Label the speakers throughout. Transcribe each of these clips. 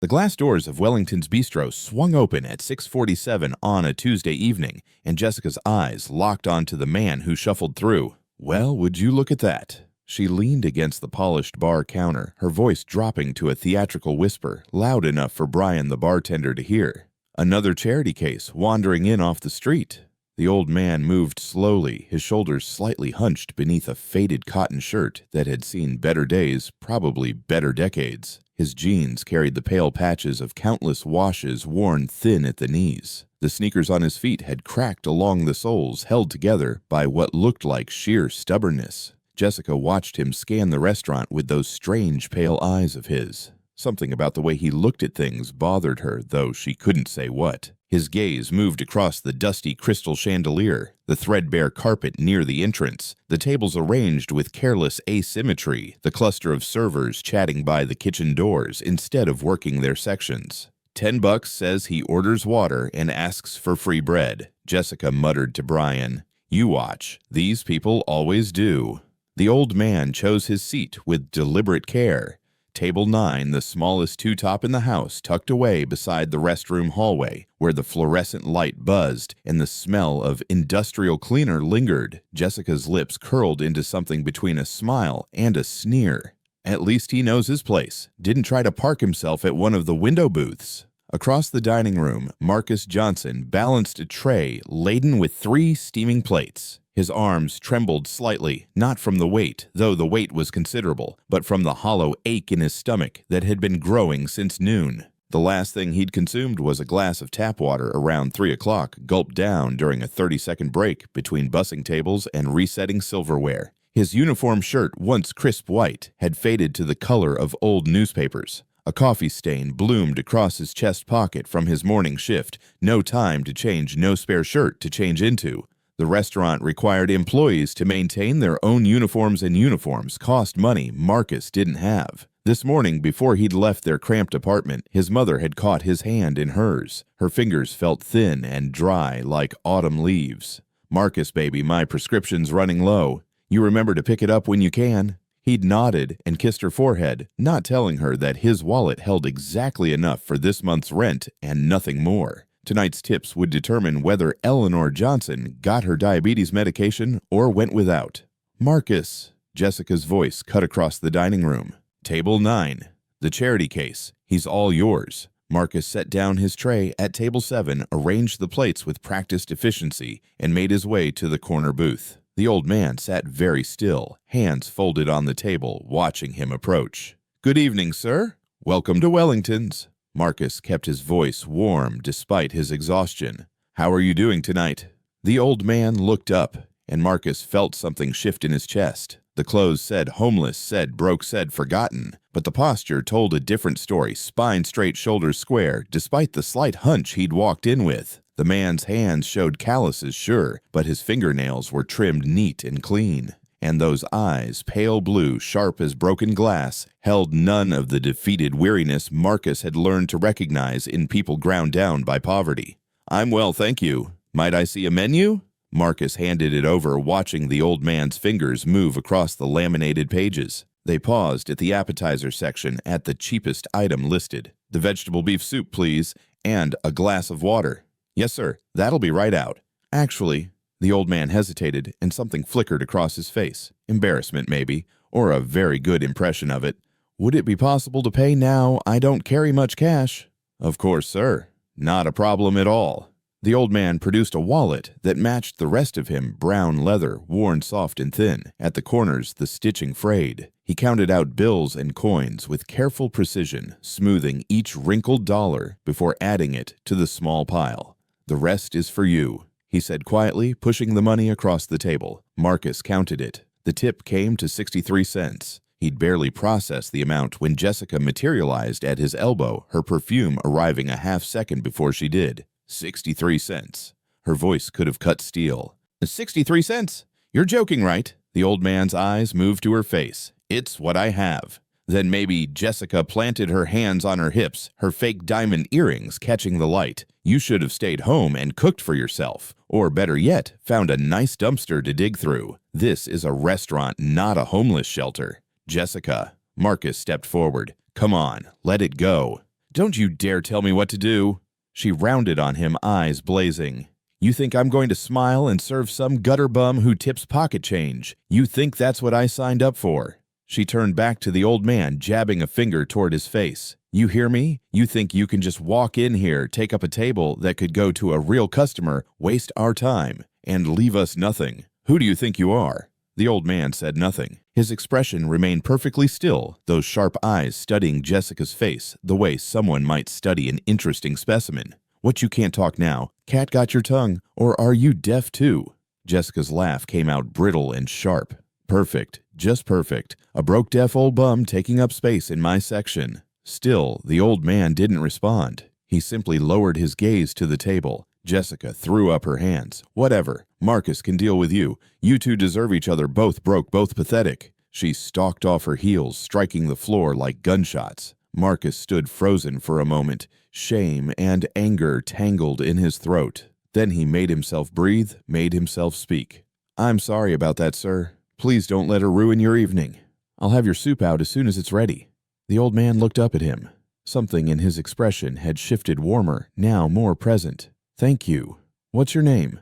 Speaker 1: The glass doors of Wellington's Bistro swung open at 6:47 on a Tuesday evening, and Jessica's eyes locked onto the man who shuffled through. "Well, would you look at that?" She leaned against the polished bar counter, her voice dropping to a theatrical whisper, loud enough for Brian the bartender to hear. "Another charity case wandering in off the street." The old man moved slowly, his shoulders slightly hunched beneath a faded cotton shirt that had seen better days, probably better decades. His jeans carried the pale patches of countless washes worn thin at the knees. The sneakers on his feet had cracked along the soles, held together by what looked like sheer stubbornness. Jessica watched him scan the restaurant with those strange pale eyes of his. Something about the way he looked at things bothered her, though she couldn't say what. His gaze moved across the dusty crystal chandelier, the threadbare carpet near the entrance, the tables arranged with careless asymmetry, the cluster of servers chatting by the kitchen doors instead of working their sections. $10 says he orders water and asks for free bread. Jessica muttered to Brian, "You watch. These people always do." The old man chose his seat with deliberate care. Table 9, the smallest two-top in the house, tucked away beside the restroom hallway, where the fluorescent light buzzed and the smell of industrial cleaner lingered. Jessica's lips curled into something between a smile and a sneer. At least he knows his place. Didn't try to park himself at one of the window booths. Across the dining room, Marcus Johnson balanced a tray laden with 3 steaming plates. His arms trembled slightly, not from the weight, though the weight was considerable, but from the hollow ache in his stomach that had been growing since noon. The last thing he'd consumed was a glass of tap water around 3 o'clock, gulped down during a 30-second break between bussing tables and resetting silverware. His uniform shirt, once crisp white, had faded to the color of old newspapers. A coffee stain bloomed across his chest pocket from his morning shift. No time to change, no spare shirt to change into. The restaurant required employees to maintain their own uniforms, and uniforms cost money Marcus didn't have. This morning, before he'd left their cramped apartment, his mother had caught his hand in hers. Her fingers felt thin and dry like autumn leaves. "Marcus, baby, my prescription's running low. You remember to pick it up when you can." He'd nodded and kissed her forehead, not telling her that his wallet held exactly enough for this month's rent and nothing more. Tonight's tips would determine whether Eleanor Johnson got her diabetes medication or went without. "Marcus," Jessica's voice cut across the dining room. "Table 9, the charity case. He's all yours." Marcus set down his tray at table 7, arranged the plates with practiced efficiency, and made his way to the corner booth. The old man sat very still, hands folded on the table, watching him approach. "Good evening, sir. Welcome to Wellington's." Marcus kept his voice warm despite his exhaustion. "How are you doing tonight?" The old man looked up, and Marcus felt something shift in his chest. The clothes said homeless, said broke, said forgotten, but the posture told a different story, spine straight, shoulders square, despite the slight hunch he'd walked in with. The man's hands showed calluses, sure, but his fingernails were trimmed neat and clean. And those eyes, pale blue, sharp as broken glass, held none of the defeated weariness Marcus had learned to recognize in people ground down by poverty. "I'm well, thank you. Might I see a menu?" Marcus handed it over, watching the old man's fingers move across the laminated pages. They paused at the appetizer section at the cheapest item listed. "The vegetable beef soup, please, and a glass of water." "Yes, sir. That'll be right out." "Actually," the old man hesitated, and something flickered across his face. Embarrassment, maybe, or a very good impression of it. "Would it be possible to pay now? I don't carry much cash." "Of course, sir. Not a problem at all." The old man produced a wallet that matched the rest of him, brown leather, worn soft and thin. At the corners, the stitching frayed. He counted out bills and coins with careful precision, smoothing each wrinkled dollar before adding it to the small pile. "The rest is for you," he said quietly, pushing the money across the table. Marcus counted it. The tip came to 63 cents. He'd barely processed the amount when Jessica materialized at his elbow, her perfume arriving a half second before she did. 63 cents. Her voice could have cut steel. 63 cents? You're joking, right? The old man's eyes moved to her face. "It's what I have." Then maybe Jessica planted her hands on her hips, her fake diamond earrings catching the light. "You should have stayed home and cooked for yourself. Or better yet, found a nice dumpster to dig through. This is a restaurant, not a homeless shelter." "Jessica." Marcus stepped forward. "Come on, let it go." Don't you dare tell me what to do. She rounded on him, eyes blazing. You think I'm going to smile and serve some gutter bum who tips pocket change? You think that's what I signed up for? She turned back to the old man, jabbing a finger toward his face. You hear me? You think you can just walk in here, take up a table that could go to a real customer, waste our time, and leave us nothing? Who do you think you are? The old man said nothing. His expression remained perfectly still, those sharp eyes studying Jessica's face the way someone might study an interesting specimen. What, you can't talk now? Cat got your tongue, or are you deaf too? Jessica's laugh came out brittle and sharp. Perfect, just perfect. A broke-deaf old bum taking up space in my section. Still, the old man didn't respond. He simply lowered his gaze to the table. Jessica threw up her hands. Whatever. Marcus can deal with you. You two deserve each other, both broke, both pathetic. She stalked off her heels, striking the floor like gunshots. Marcus stood frozen for a moment, shame and anger tangled in his throat. Then he made himself breathe, made himself speak. I'm sorry about that, sir. Please don't let her ruin your evening. I'll have your soup out as soon as it's ready. The old man looked up at him. Something in his expression had shifted warmer, now more present. Thank you. What's your name?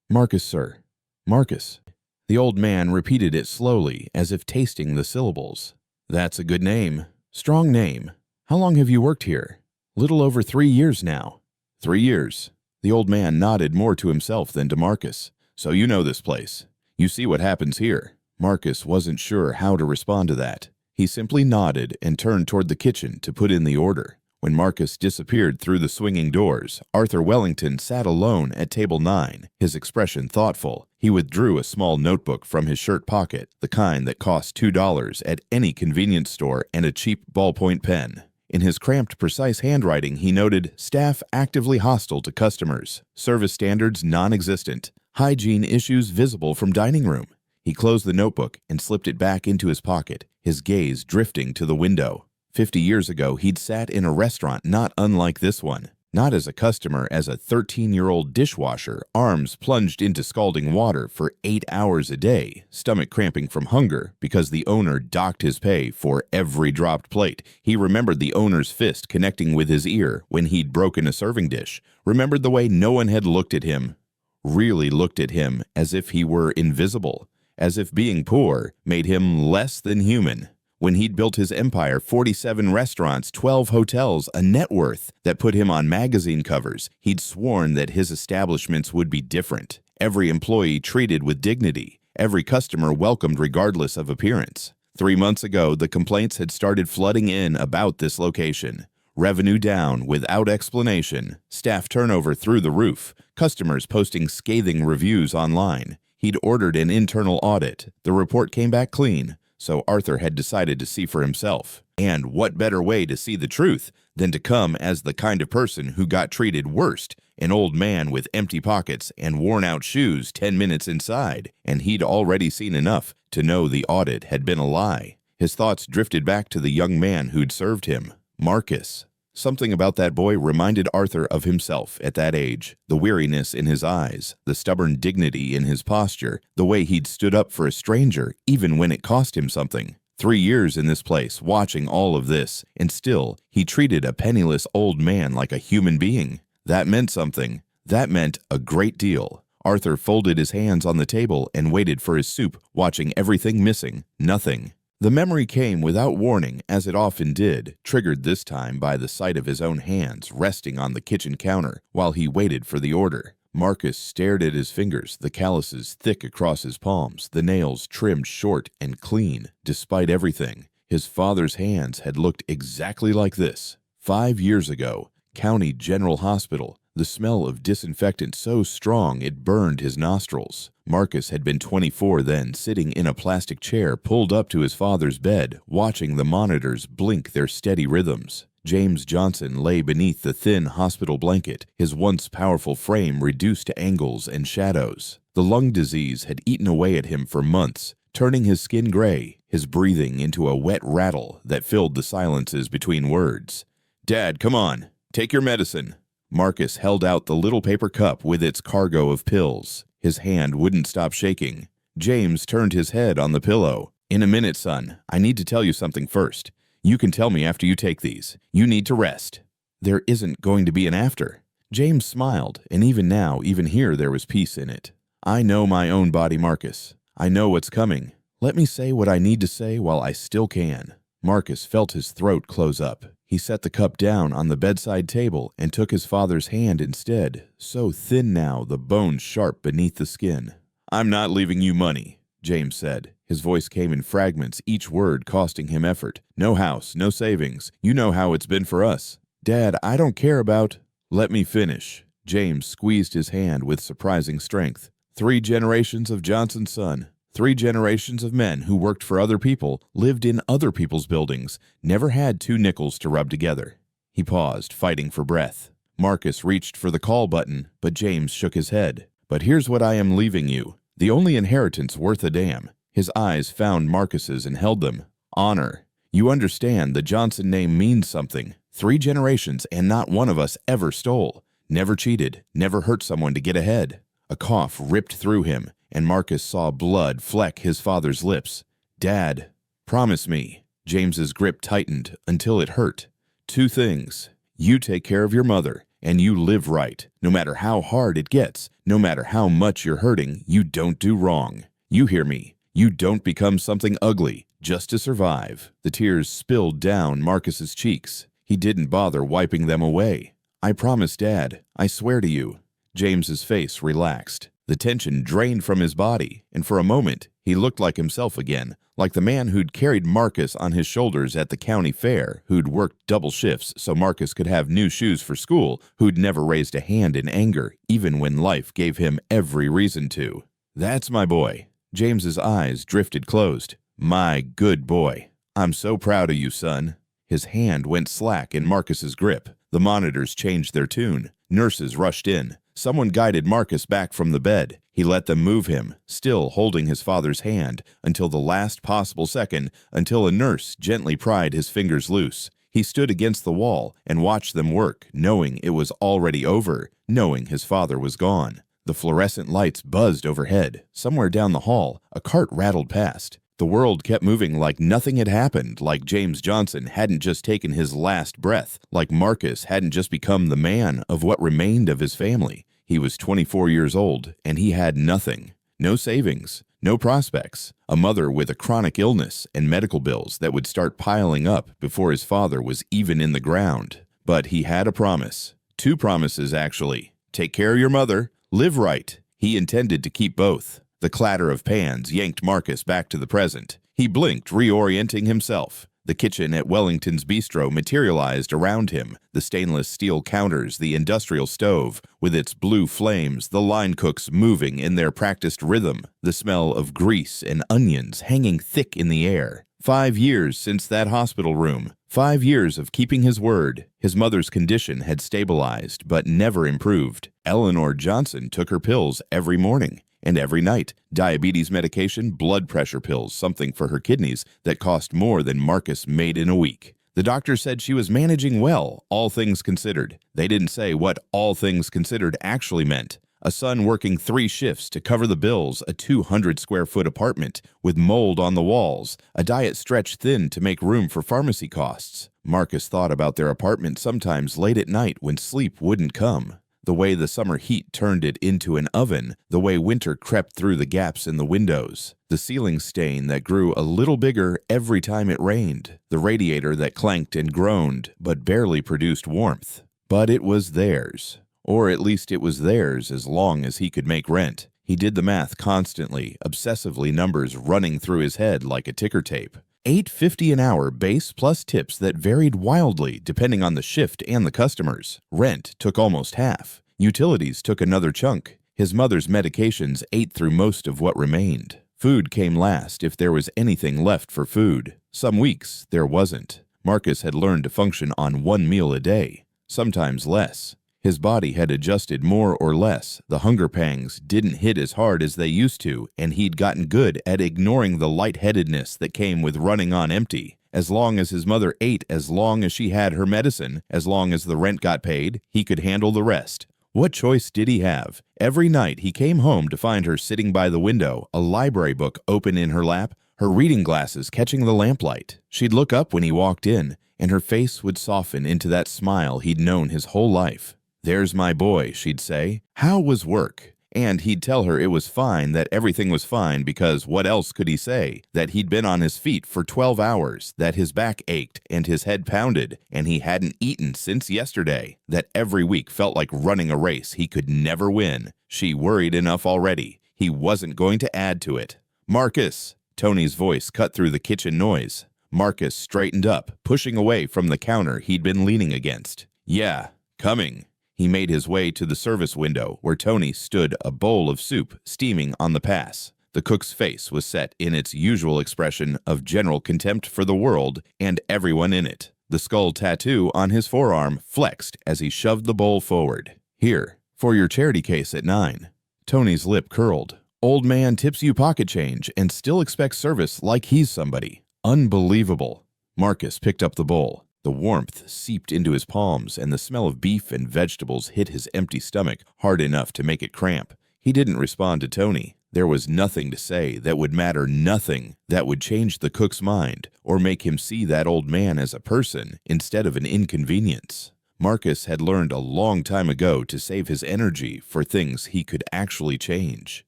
Speaker 1: Marcus, sir. Marcus. The old man repeated it slowly, as if tasting the syllables. That's a good name. Strong name. How long have you worked here? Little over 3 years now. 3 years. The old man nodded more to himself than to Marcus. So you know this place. You see what happens here. Marcus wasn't sure how to respond to that. He simply nodded and turned toward the kitchen to put in the order. When Marcus disappeared through the swinging doors, Arthur Wellington sat alone at table 9, his expression thoughtful. He withdrew a small notebook from his shirt pocket, the kind that costs $2 at any convenience store, and a cheap ballpoint pen. In his cramped, precise handwriting, he noted, staff actively hostile to customers, service standards non-existent, hygiene issues visible from dining room. He closed the notebook and slipped it back into his pocket, his gaze drifting to the window. 50 years ago, he'd sat in a restaurant not unlike this one. Not as a customer, as a 13-year-old dishwasher, arms plunged into scalding water for 8 hours a day, stomach cramping from hunger because the owner docked his pay for every dropped plate. He remembered the owner's fist connecting with his ear when he'd broken a serving dish, remembered the way no one had looked at him, really looked at him as if he were invisible, as if being poor made him less than human. When he'd built his empire, 47 restaurants, 12 hotels, a net worth that put him on magazine covers, he'd sworn that his establishments would be different. Every employee treated with dignity, every customer welcomed regardless of appearance. 3 months ago, the complaints had started flooding in about this location. Revenue down without explanation, staff turnover through the roof, customers posting scathing reviews online. He'd ordered an internal audit. The report came back clean. So Arthur had decided to see for himself. And what better way to see the truth than to come as the kind of person who got treated worst, an old man with empty pockets and worn-out shoes 10 minutes inside, and he'd already seen enough to know the audit had been a lie. His thoughts drifted back to the young man who'd served him, Marcus. Something about that boy reminded Arthur of himself at that age. The weariness in his eyes, the stubborn dignity in his posture, the way he'd stood up for a stranger, even when it cost him something. 3 years in this place, watching all of this, and still, he treated a penniless old man like a human being. That meant something. That meant a great deal. Arthur folded his hands on the table and waited for his soup, watching everything missing, nothing. The memory came without warning, as it often did, triggered this time by the sight of his own hands resting on the kitchen counter while he waited for the order. Marcus stared at his fingers, the calluses thick across his palms, the nails trimmed short and clean. Despite everything, his father's hands had looked exactly like this. 5 years ago, County General Hospital, the smell of disinfectant so strong it burned his nostrils. Marcus had been 24 then, sitting in a plastic chair pulled up to his father's bed, watching the monitors blink their steady rhythms. James Johnson lay beneath the thin hospital blanket, his once powerful frame reduced to angles and shadows. The lung disease had eaten away at him for months, turning his skin gray, his breathing into a wet rattle that filled the silences between words. "Dad, come on. Take your medicine." Marcus held out the little paper cup with its cargo of pills. His hand wouldn't stop shaking. James turned his head on the pillow. "In a minute, son. I need to tell you something first. You can tell me after you take these. You need to rest." There isn't going to be an after. James smiled, and even now, even here, there was peace in it. I know my own body, Marcus. I know what's coming. Let me say what I need to say while I still can. Marcus felt his throat close up. He set the cup down on the bedside table and took his father's hand instead, so thin now the bones sharp beneath the skin. I'm not leaving you money, James said. His voice came in fragments, each word costing him effort. No house, no savings. You know how it's been for us. Dad, I don't care about... Let me finish. James squeezed his hand with surprising strength. 3 generations of Johnson's son. 3 generations of men who worked for other people, lived in other people's buildings, never had 2 nickels to rub together. He paused, fighting for breath. Marcus reached for the call button, but James shook his head. But here's what I am leaving you. The only inheritance worth a damn. His eyes found Marcus's and held them. Honor. You understand the Johnson name means something. 3 generations and not one of us ever stole. Never cheated. Never hurt someone to get ahead. A cough ripped through him, and Marcus saw blood fleck his father's lips. Dad, promise me. James's grip tightened until it hurt. 2 things. You take care of your mother, and you live right. No matter how hard it gets, no matter how much you're hurting, you don't do wrong. You hear me? You don't become something ugly just to survive. The tears spilled down Marcus's cheeks. He didn't bother wiping them away. I promise, Dad. I swear to you. James's face relaxed. The tension drained from his body, and for a moment, he looked like himself again, like the man who'd carried Marcus on his shoulders at the county fair, who'd worked double shifts so Marcus could have new shoes for school, who'd never raised a hand in anger, even when life gave him every reason to. That's my boy. James's eyes drifted closed. My good boy. I'm so proud of you, son. His hand went slack in Marcus's grip. The monitors changed their tune. Nurses rushed in. Someone guided Marcus back from the bed. He let them move him, still holding his father's hand, until the last possible second, until a nurse gently pried his fingers loose. He stood against the wall and watched them work, knowing it was already over, knowing his father was gone. The fluorescent lights buzzed overhead. Somewhere down the hall, a cart rattled past. The world kept moving like nothing had happened, like James Johnson hadn't just taken his last breath, like Marcus hadn't just become the man of what remained of his family. He was 24 years old, and he had nothing. No savings, no prospects, a mother with a chronic illness and medical bills that would start piling up before his father was even in the ground. But he had a promise. 2 promises, actually. Take care of your mother. Live right. He intended to keep both. The clatter of pans yanked Marcus back to the present. He blinked, reorienting himself. The kitchen at Wellington's Bistro materialized around him, the stainless steel counters, the industrial stove, with its blue flames, the line cooks moving in their practiced rhythm, the smell of grease and onions hanging thick in the air. 5 years since that hospital room. 5 years of keeping his word. His mother's condition had stabilized, but never improved. Eleanor Johnson took her pills every morning. And every night, diabetes medication, blood pressure pills, something for her kidneys that cost more than Marcus made in a week. The doctor said she was managing well, all things considered. They didn't say what all things considered actually meant. A son working 3 shifts to cover the bills, a 200-square-foot apartment with mold on the walls, a diet stretched thin to make room for pharmacy costs. Marcus thought about their apartment sometimes late at night when sleep wouldn't come. The way the summer heat turned it into an oven, the way winter crept through the gaps in the windows, the ceiling stain that grew a little bigger every time it rained, the radiator that clanked and groaned but barely produced warmth. But it was theirs. Or at least it was theirs as long as he could make rent. He did the math constantly, obsessively, numbers running through his head like a ticker tape. $8.50 an hour base plus tips that varied wildly depending on the shift and the customers. Rent took almost half. Utilities took another chunk. His mother's medications ate through most of what remained. Food came last if there was anything left for food. Some weeks there wasn't. Marcus had learned to function on 1 meal a day, sometimes less. His body had adjusted more or less. The hunger pangs didn't hit as hard as they used to, and he'd gotten good at ignoring the lightheadedness that came with running on empty. As long as his mother ate, as long as she had her medicine, as long as the rent got paid, he could handle the rest. What choice did he have? Every night he came home to find her sitting by the window, a library book open in her lap, her reading glasses catching the lamplight. She'd look up when he walked in, and her face would soften into that smile he'd known his whole life. "There's my boy," she'd say. "How was work?" And he'd tell her it was fine, that everything was fine, because what else could he say? That he'd been on his feet for 12 hours, that his back ached and his head pounded, and he hadn't eaten since yesterday, that every week felt like running a race he could never win. She worried enough already. He wasn't going to add to it. "Marcus!" Tony's voice cut through the kitchen noise. Marcus straightened up, pushing away from the counter he'd been leaning against. "Yeah, coming." He made his way to the service window where Tony stood, a bowl of soup steaming on the pass. The cook's face was set in its usual expression of general contempt for the world and everyone in it. The skull tattoo on his forearm flexed as he shoved the bowl forward. "Here, for your charity case at 9. Tony's lip curled. Old man tips you pocket change and still expects service like he's somebody. Unbelievable. Marcus picked up the bowl. The warmth seeped into his palms, and the smell of beef and vegetables hit his empty stomach hard enough to make it cramp. He didn't respond to Tony. There was nothing to say that would matter, nothing that would change the cook's mind or make him see that old man as a person instead of an inconvenience. Marcus had learned a long time ago to save his energy for things he could actually change.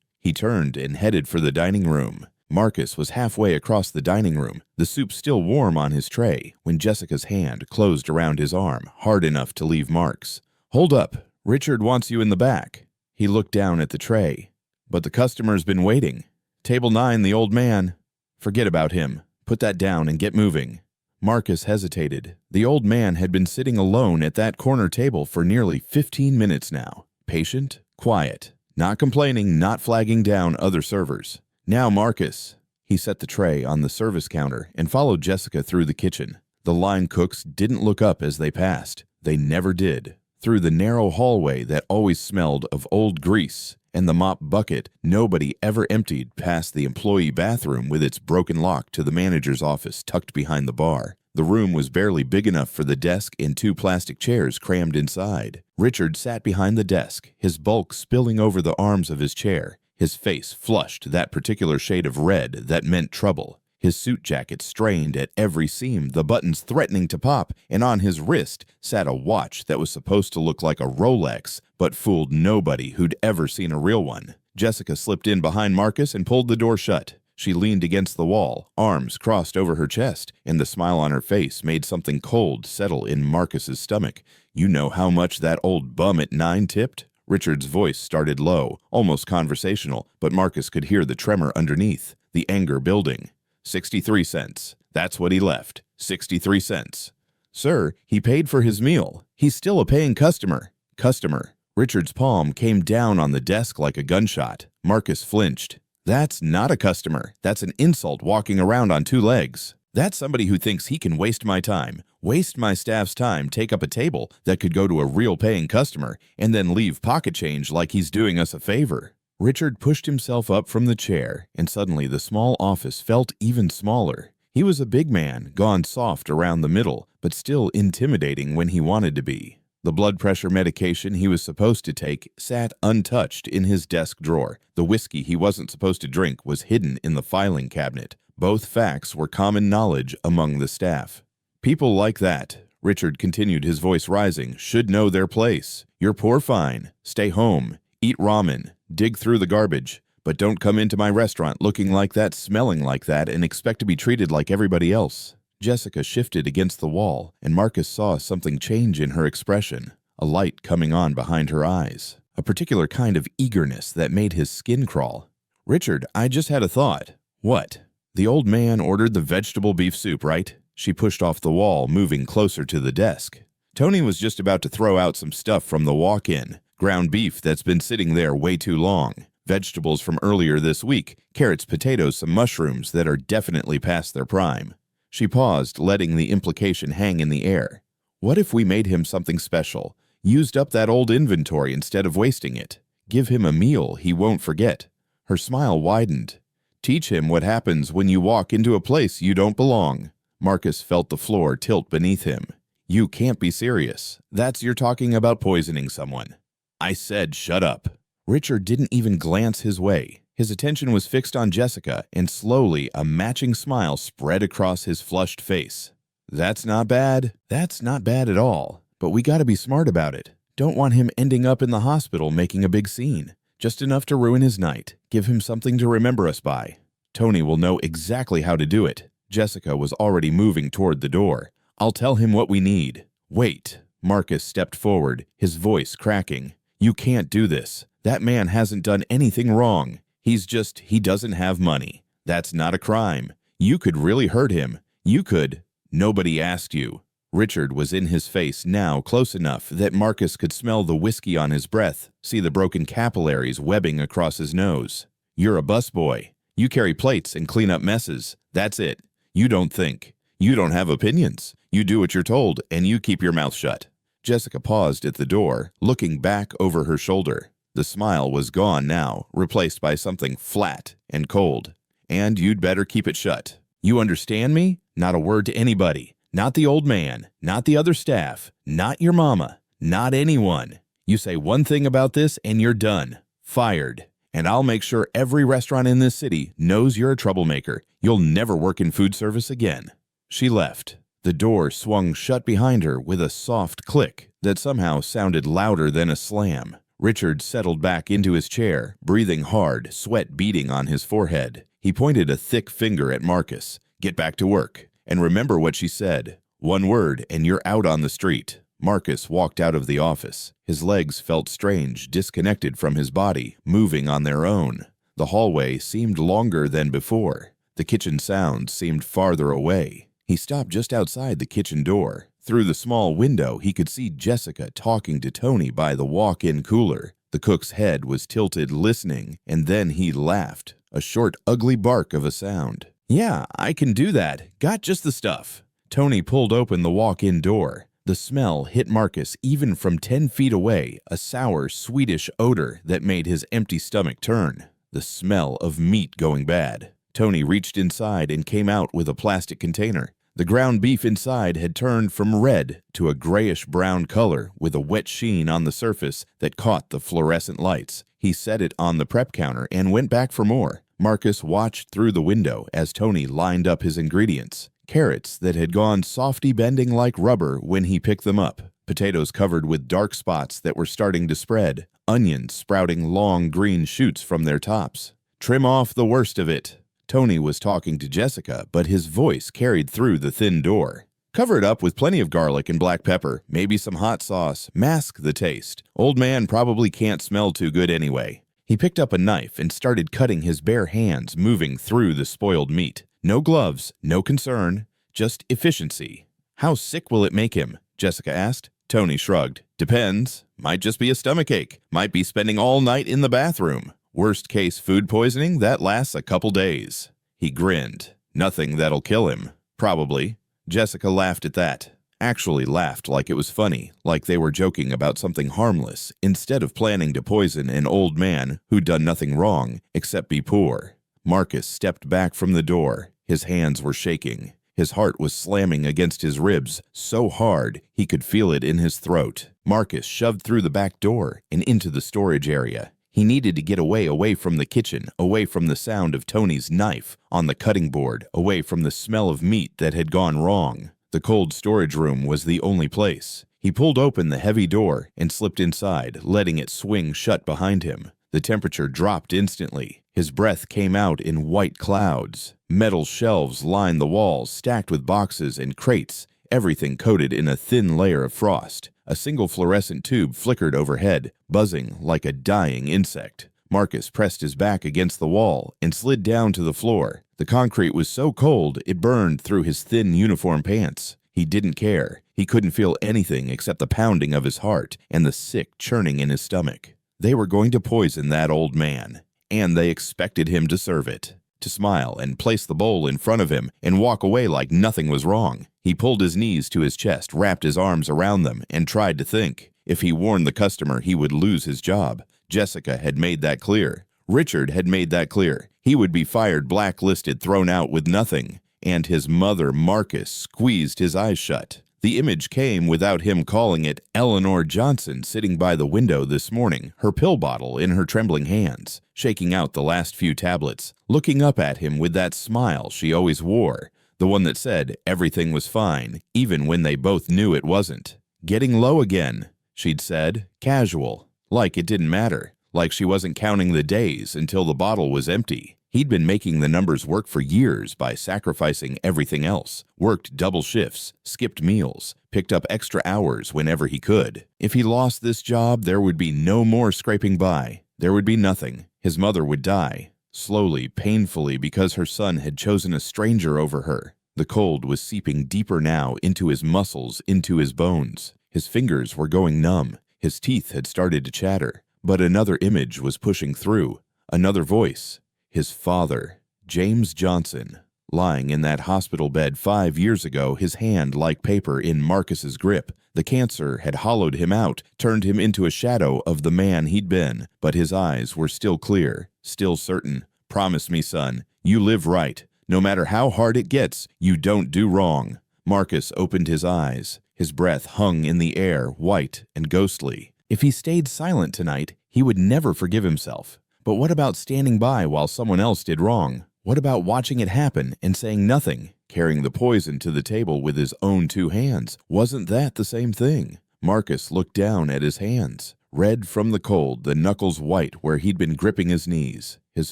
Speaker 1: He turned and headed for the dining room. Marcus was halfway across the dining room, the soup still warm on his tray, when Jessica's hand closed around his arm, hard enough to leave marks. "Hold up. Richard wants you in the back." He looked down at the tray. "But the customer's been waiting. Table 9, the old man." "Forget about him. Put that down and get moving." Marcus hesitated. The old man had been sitting alone at that corner table for nearly 15 minutes now. Patient, quiet, not complaining, not flagging down other servers. "Now, Marcus." He set the tray on the service counter and followed Jessica through the kitchen. The line cooks didn't look up as they passed. They never did. Through the narrow hallway that always smelled of old grease and the mop bucket nobody ever emptied, past the employee bathroom with its broken lock to the manager's office tucked behind the bar. The room was barely big enough for the desk and 2 plastic chairs crammed inside. Richard sat behind the desk, his bulk spilling over the arms of his chair. His face flushed that particular shade of red that meant trouble. His suit jacket strained at every seam, the buttons threatening to pop, and on his wrist sat a watch that was supposed to look like a Rolex, but fooled nobody who'd ever seen a real one. Jessica slipped in behind Marcus and pulled the door shut. She leaned against the wall, arms crossed over her chest, and the smile on her face made something cold settle in Marcus's stomach. "You know how much that old bum at 9 tipped?" Richard's voice started low, almost conversational, but Marcus could hear the tremor underneath, the anger building. 63 cents. That's what he left. 63 cents. "Sir, he paid for his meal. He's still a paying customer." "Customer." Richard's palm came down on the desk like a gunshot. Marcus flinched. "That's not a customer. That's an insult walking around on 2 legs. That's somebody who thinks he can waste my time, waste my staff's time, take up a table that could go to a real paying customer, and then leave pocket change like he's doing us a favor." Richard pushed himself up from the chair, and suddenly the small office felt even smaller. He was a big man, gone soft around the middle, but still intimidating when he wanted to be. The blood pressure medication he was supposed to take sat untouched in his desk drawer. The whiskey he wasn't supposed to drink was hidden in the filing cabinet. Both facts were common knowledge among the staff. "People like that," Richard continued, his voice rising, "should know their place. You're poor fine. Stay home. Eat ramen. Dig through the garbage. But don't come into my restaurant looking like that, smelling like that, and expect to be treated like everybody else." Jessica shifted against the wall, and Marcus saw something change in her expression, a light coming on behind her eyes, a particular kind of eagerness that made his skin crawl. "Richard, I just had a thought." "What?" "The old man ordered the vegetable beef soup, right?" She pushed off the wall, moving closer to the desk. "Tony was just about to throw out some stuff from the walk-in. Ground beef that's been sitting there way too long. Vegetables from earlier this week, carrots, potatoes, some mushrooms that are definitely past their prime." She paused, letting the implication hang in the air. "What if we made him something special? Used up that old inventory instead of wasting it? Give him a meal he won't forget." Her smile widened. "Teach him what happens when you walk into a place you don't belong." Marcus felt the floor tilt beneath him. "You can't be serious. That's you're talking about poisoning someone." "I said shut up." Richard didn't even glance his way. His attention was fixed on Jessica, and slowly a matching smile spread across his flushed face. That's not bad. That's not bad at all. But we gotta be smart about it. Don't want him ending up in the hospital making a big scene. Just enough to ruin his night. Give him something to remember us by. Tony will know exactly how to do it. Jessica was already moving toward the door. I'll tell him what we need. Wait. Marcus stepped forward, his voice cracking. You can't do this. That man hasn't done anything wrong. He doesn't have money. That's not a crime. You could really hurt him. You could. Nobody asked you. Richard was in his face now, close enough that Marcus could smell the whiskey on his breath, see the broken capillaries webbing across his nose. You're a busboy. You carry plates and clean up messes. That's it. You don't think. You don't have opinions. You do what you're told, and you keep your mouth shut. Jessica paused at the door, looking back over her shoulder. The smile was gone now, replaced by something flat and cold. And you'd better keep it shut. You understand me? Not a word to anybody. Not the old man. Not the other staff. Not your mama. Not anyone. You say one thing about this and you're done. Fired. And I'll make sure every restaurant in this city knows you're a troublemaker. You'll never work in food service again. She left. The door swung shut behind her with a soft click that somehow sounded louder than a slam. Richard settled back into his chair, breathing hard, sweat beading on his forehead. He pointed a thick finger at Marcus. Get back to work. And remember what she said. One word and you're out on the street. Marcus walked out of the office. His legs felt strange, disconnected from his body, moving on their own. The hallway seemed longer than before. The kitchen sounds seemed farther away. He stopped just outside the kitchen door. Through the small window, he could see Jessica talking to Tony by the walk-in cooler. The cook's head was tilted, listening, and then he laughed, a short, ugly bark of a sound. Yeah, I can do that. Got just the stuff. Tony pulled open the walk-in door. The smell hit Marcus even from 10 feet away, a sour, sweetish odor that made his empty stomach turn. The smell of meat going bad. Tony reached inside and came out with a plastic container. The ground beef inside had turned from red to a grayish-brown color with a wet sheen on the surface that caught the fluorescent lights. He set it on the prep counter and went back for more. Marcus watched through the window as Tony lined up his ingredients. Carrots that had gone softy bending like rubber when he picked them up. Potatoes covered with dark spots that were starting to spread. Onions sprouting long green shoots from their tops. Trim off the worst of it. Tony was talking to Jessica, but his voice carried through the thin door. Cover it up with plenty of garlic and black pepper, maybe some hot sauce. Mask the taste. Old man probably can't smell too good anyway. He picked up a knife and started cutting his bare hands, moving through the spoiled meat. No gloves, no concern, just efficiency. How sick will it make him? Jessica asked. Tony shrugged. Depends. Might just be a stomachache. Might be spending all night in the bathroom. Worst case food poisoning, that lasts a couple days. He grinned. Nothing that'll kill him. Probably. Jessica laughed at that. Actually laughed like it was funny, like they were joking about something harmless, instead of planning to poison an old man who'd done nothing wrong except be poor. Marcus stepped back from the door. His hands were shaking. His heart was slamming against his ribs so hard he could feel it in his throat. Marcus shoved through the back door and into the storage area. He needed to get away from the kitchen, away from the sound of Tony's knife on the cutting board, away from the smell of meat that had gone wrong. The cold storage room was the only place. He pulled open the heavy door and slipped inside, letting it swing shut behind him. The temperature dropped instantly. His breath came out in white clouds. Metal shelves lined the walls, stacked with boxes and crates, everything coated in a thin layer of frost. A single fluorescent tube flickered overhead, buzzing like a dying insect. Marcus pressed his back against the wall and slid down to the floor. The concrete was so cold it burned through his thin uniform pants. He didn't care. He couldn't feel anything except the pounding of his heart and the sick churning in his stomach. They were going to poison that old man, and they expected him to serve it. To smile and place the bowl in front of him and walk away like nothing was wrong. He pulled his knees to his chest, wrapped his arms around them, and tried to think. If he warned the customer, he would lose his job. Jessica had made that clear. Richard had made that clear. He would be fired, blacklisted, thrown out with nothing. And his mother, Marcus, squeezed his eyes shut. The image came without him calling it. Eleanor Johnson sitting by the window this morning, her pill bottle in her trembling hands, shaking out the last few tablets, looking up at him with that smile she always wore, The one that said everything was fine, even when they both knew it wasn't. "Getting low again," she'd said, casual, like it didn't matter, like she wasn't counting the days until the bottle was empty. He'd been making the numbers work for years by sacrificing everything else, worked double shifts, skipped meals, picked up extra hours whenever he could. If he lost this job, there would be no more scraping by. There would be nothing. His mother would die, slowly, painfully, because her son had chosen a stranger over her. The cold was seeping deeper now into his muscles, into his bones. His fingers were going numb. His teeth had started to chatter. But another image was pushing through. Another voice. His father, James Johnson, lying in that hospital bed 5 years ago, his hand like paper in Marcus's grip. The cancer had hollowed him out, turned him into a shadow of the man he'd been, but his eyes were still clear, still certain. "Promise me, son, you live right. No matter how hard it gets, you don't do wrong." Marcus opened his eyes. His breath hung in the air, white and ghostly. If he stayed silent tonight, he would never forgive himself. But what about standing by while someone else did wrong? What about watching it happen and saying nothing, carrying the poison to the table with his own 2 hands? Wasn't that the same thing? Marcus looked down at his hands, red from the cold, the knuckles white where he'd been gripping his knees. His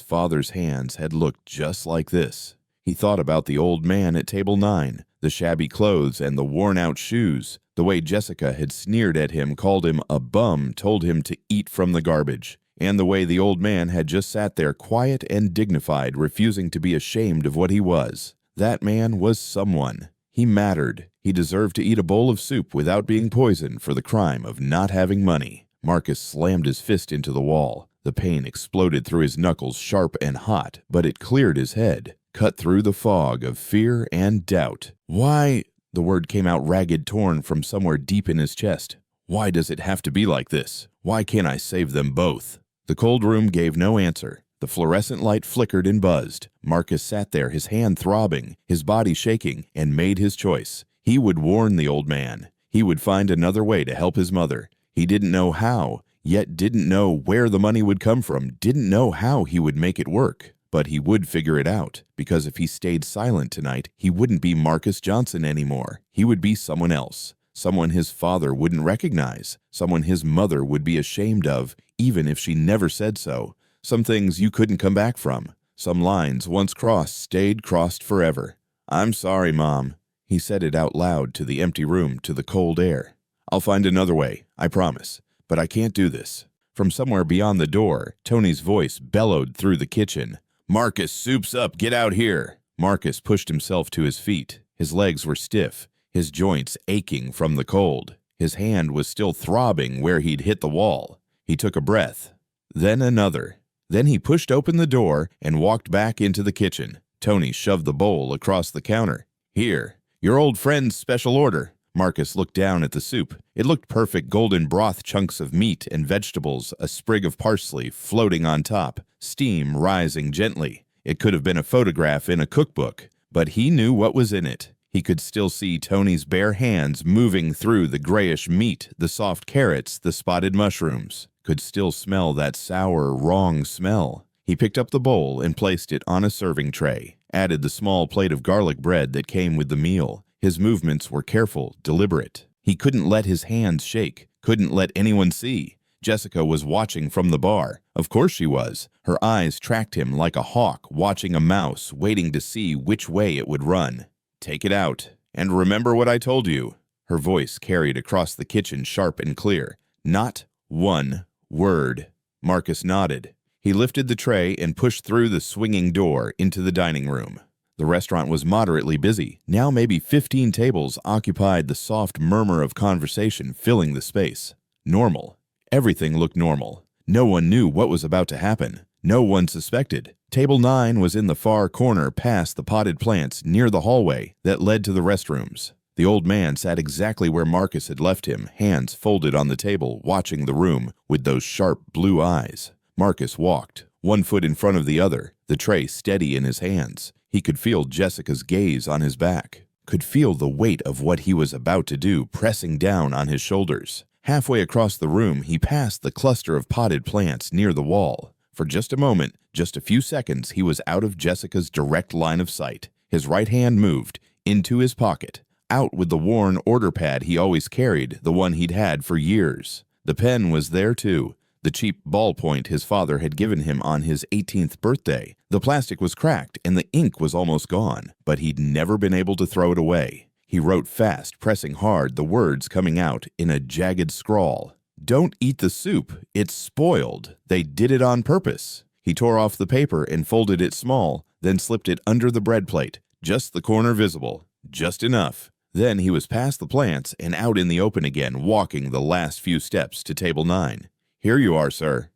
Speaker 1: father's hands had looked just like this. He thought about the old man at table 9, the shabby clothes and the worn-out shoes, the way Jessica had sneered at him, called him a bum, told him to eat from the garbage. And the way the old man had just sat there quiet and dignified, refusing to be ashamed of what he was. That man was someone. He mattered. He deserved to eat a bowl of soup without being poisoned for the crime of not having money. Marcus slammed his fist into the wall. The pain exploded through his knuckles, sharp and hot, but it cleared his head, cut through the fog of fear and doubt. "Why?" The word came out ragged, torn from somewhere deep in his chest. "Why does it have to be like this? Why can't I save them both?" The cold room gave no answer. The fluorescent light flickered and buzzed. Marcus sat there, his hand throbbing, his body shaking, and made his choice. He would warn the old man. He would find another way to help his mother. He didn't know how, yet didn't know where the money would come from, didn't know how he would make it work. But he would figure it out, because if he stayed silent tonight, he wouldn't be Marcus Johnson anymore. He would be someone else. Someone his father wouldn't recognize, someone his mother would be ashamed of, even if she never said so. Some things you couldn't come back from. Some lines once crossed stayed crossed forever. "I'm sorry, Mom." He said it out loud to the empty room, to the cold air. "I'll find another way, I promise. But I can't do this." From somewhere beyond the door, Tony's voice bellowed through the kitchen. "Marcus, soup's up, get out here." Marcus pushed himself to his feet. His legs were stiff, his joints aching from the cold. His hand was still throbbing where he'd hit the wall. He took a breath, then another. Then he pushed open the door and walked back into the kitchen. Tony shoved the bowl across the counter. "Here, your old friend's special order." Marcus looked down at the soup. It looked perfect, golden broth, chunks of meat and vegetables, a sprig of parsley floating on top, steam rising gently. It could have been a photograph in a cookbook, but he knew what was in it. He could still see Tony's bare hands moving through the grayish meat, the soft carrots, the spotted mushrooms. Could still smell that sour, wrong smell. He picked up the bowl and placed it on a serving tray, added the small plate of garlic bread that came with the meal. His movements were careful, deliberate. He couldn't let his hands shake, couldn't let anyone see. Jessica was watching from the bar. Of course she was. Her eyes tracked him like a hawk watching a mouse, waiting to see which way it would run. "Take it out, and remember what I told you." Her voice carried across the kitchen, sharp and clear. "Not one word." Marcus nodded. He lifted the tray and pushed through the swinging door into the dining room. The restaurant was moderately busy. Now maybe 15 tables occupied the soft murmur of conversation filling the space. Normal. Everything looked normal. No one knew what was about to happen. No one suspected. Table 9 was in the far corner past the potted plants near the hallway that led to the restrooms. The old man sat exactly where Marcus had left him, hands folded on the table, watching the room with those sharp blue eyes. Marcus walked, one foot in front of the other, the tray steady in his hands. He could feel Jessica's gaze on his back, could feel the weight of what he was about to do pressing down on his shoulders. Halfway across the room, he passed the cluster of potted plants near the wall. For just a moment, just a few seconds, he was out of Jessica's direct line of sight. His right hand moved into his pocket, out with the worn order pad he always carried, the one he'd had for years. The pen was there too, the cheap ballpoint his father had given him on his 18th birthday. The plastic was cracked and the ink was almost gone, but he'd never been able to throw it away. He wrote fast, pressing hard, the words coming out in a jagged scrawl. "Don't eat the soup. It's spoiled. They did it on purpose." He tore off the paper and folded it small, then slipped it under the bread plate, just the corner visible, just enough. Then he was past the plants and out in the open again, walking the last few steps to table 9. "Here you are, sir."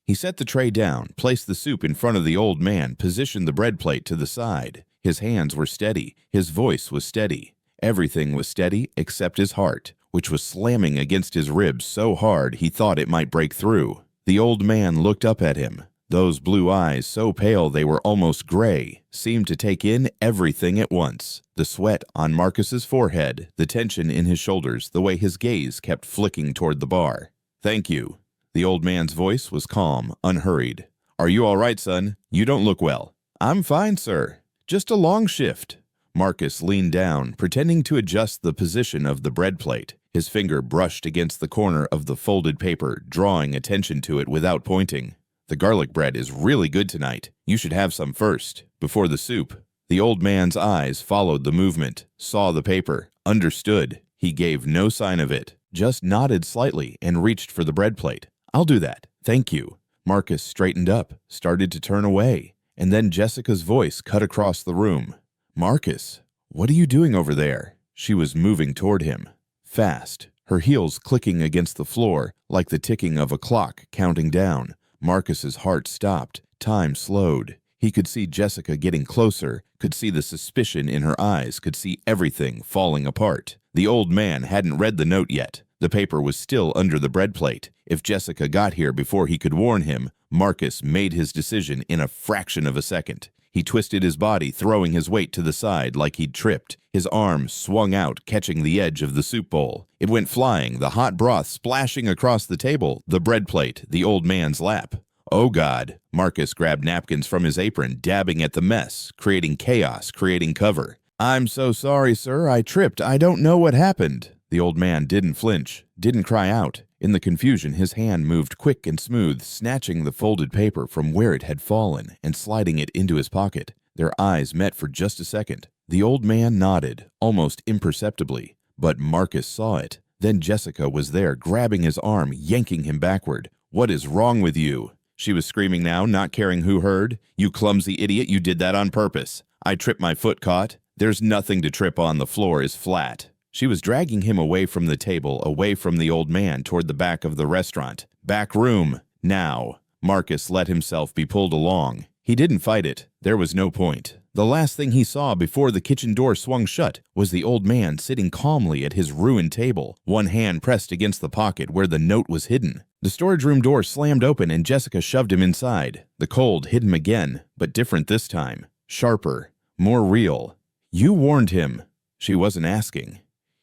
Speaker 1: He set the tray down, placed the soup in front of the old man, positioned the bread plate to the side. His hands were steady. His voice was steady. Everything was steady except his heart, which was slamming against his ribs so hard he thought it might break through. The old man looked up at him. Those blue eyes, so pale they were almost gray, seemed to take in everything at once. The sweat on Marcus's forehead, the tension in his shoulders, the way his gaze kept flicking toward the bar. "Thank you." The old man's voice was calm, unhurried. "Are you all right, son? You don't look well." "I'm fine, sir. Just a long shift." Marcus leaned down, pretending to adjust the position of the bread plate. His finger brushed against the corner of the folded paper, drawing attention to it without pointing. "The garlic bread is really good tonight. You should have some first, before the soup." The old man's eyes followed the movement, saw the paper, understood. He gave no sign of it, just nodded slightly and reached for the bread plate. "I'll do that. Thank you." Marcus straightened up, started to turn away, and then Jessica's voice cut across the room. "Marcus, what are you doing over there?" She was moving toward him, fast, her heels clicking against the floor like the ticking of a clock counting down. Marcus's heart stopped, time slowed. He could see Jessica getting closer, could see the suspicion in her eyes, could see everything falling apart. The old man hadn't read the note yet. The paper was still under the bread plate. If Jessica got here before he could warn him, Marcus made his decision in a fraction of a second. He twisted his body, throwing his weight to the side like he'd tripped. His arm swung out, catching the edge of the soup bowl. It went flying, the hot broth splashing across the table, the bread plate, the old man's lap. "Oh, God." Marcus grabbed napkins from his apron, dabbing at the mess, creating chaos, creating cover. "I'm so sorry, sir. I tripped. I don't know what happened." The old man didn't flinch, didn't cry out. In the confusion, his hand moved quick and smooth, snatching the folded paper from where it had fallen and sliding it into his pocket. Their eyes met for just a second. The old man nodded, almost imperceptibly, but Marcus saw it. Then Jessica was there, grabbing his arm, yanking him backward. "What is wrong with you?" She was screaming now, not caring who heard. "You clumsy idiot, you did that on purpose. I tripped, my foot caught. There's nothing to trip on, the floor is flat." She was dragging him away from the table, away from the old man, toward the back of the restaurant. "Back room, now." Marcus let himself be pulled along. He didn't fight it. There was no point. The last thing he saw before the kitchen door swung shut was the old man sitting calmly at his ruined table, one hand pressed against the pocket where the note was hidden. The storage room door slammed open and Jessica shoved him inside. The cold hit him again, but different this time. Sharper, more real. "You warned him." She wasn't asking.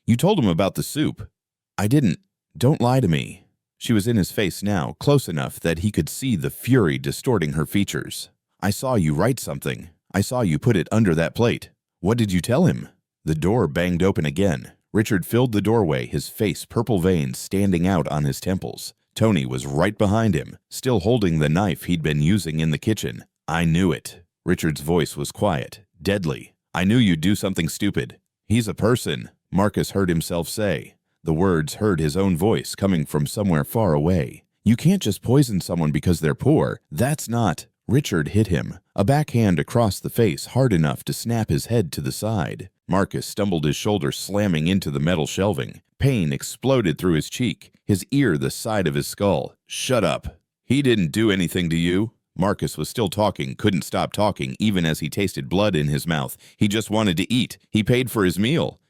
Speaker 1: "You told him about the soup." "I didn't. Don't lie to me." She was in his face now, close enough that he could see the fury distorting her features. "I saw you write something. I saw you put it under that plate. What did you tell him?" The door banged open again. Richard filled the doorway, his face purple veins standing out on his temples. Tony was right behind him, still holding the knife he'd been using in the kitchen. "I knew it." Richard's voice was quiet, deadly. "I knew you'd do something stupid. He's a person," Marcus heard himself say. The words heard his own voice coming from somewhere far away. "You can't just poison someone because they're poor. That's not—" Richard hit him, a backhand across the face hard enough to snap his head to the side. Marcus stumbled, his shoulder slamming into the metal shelving. Pain exploded through his cheek, his ear the side of his skull. "Shut up. He didn't do anything to you." Marcus was still talking, couldn't stop talking, even as he tasted blood in his mouth. "He just wanted to eat. He paid for his meal.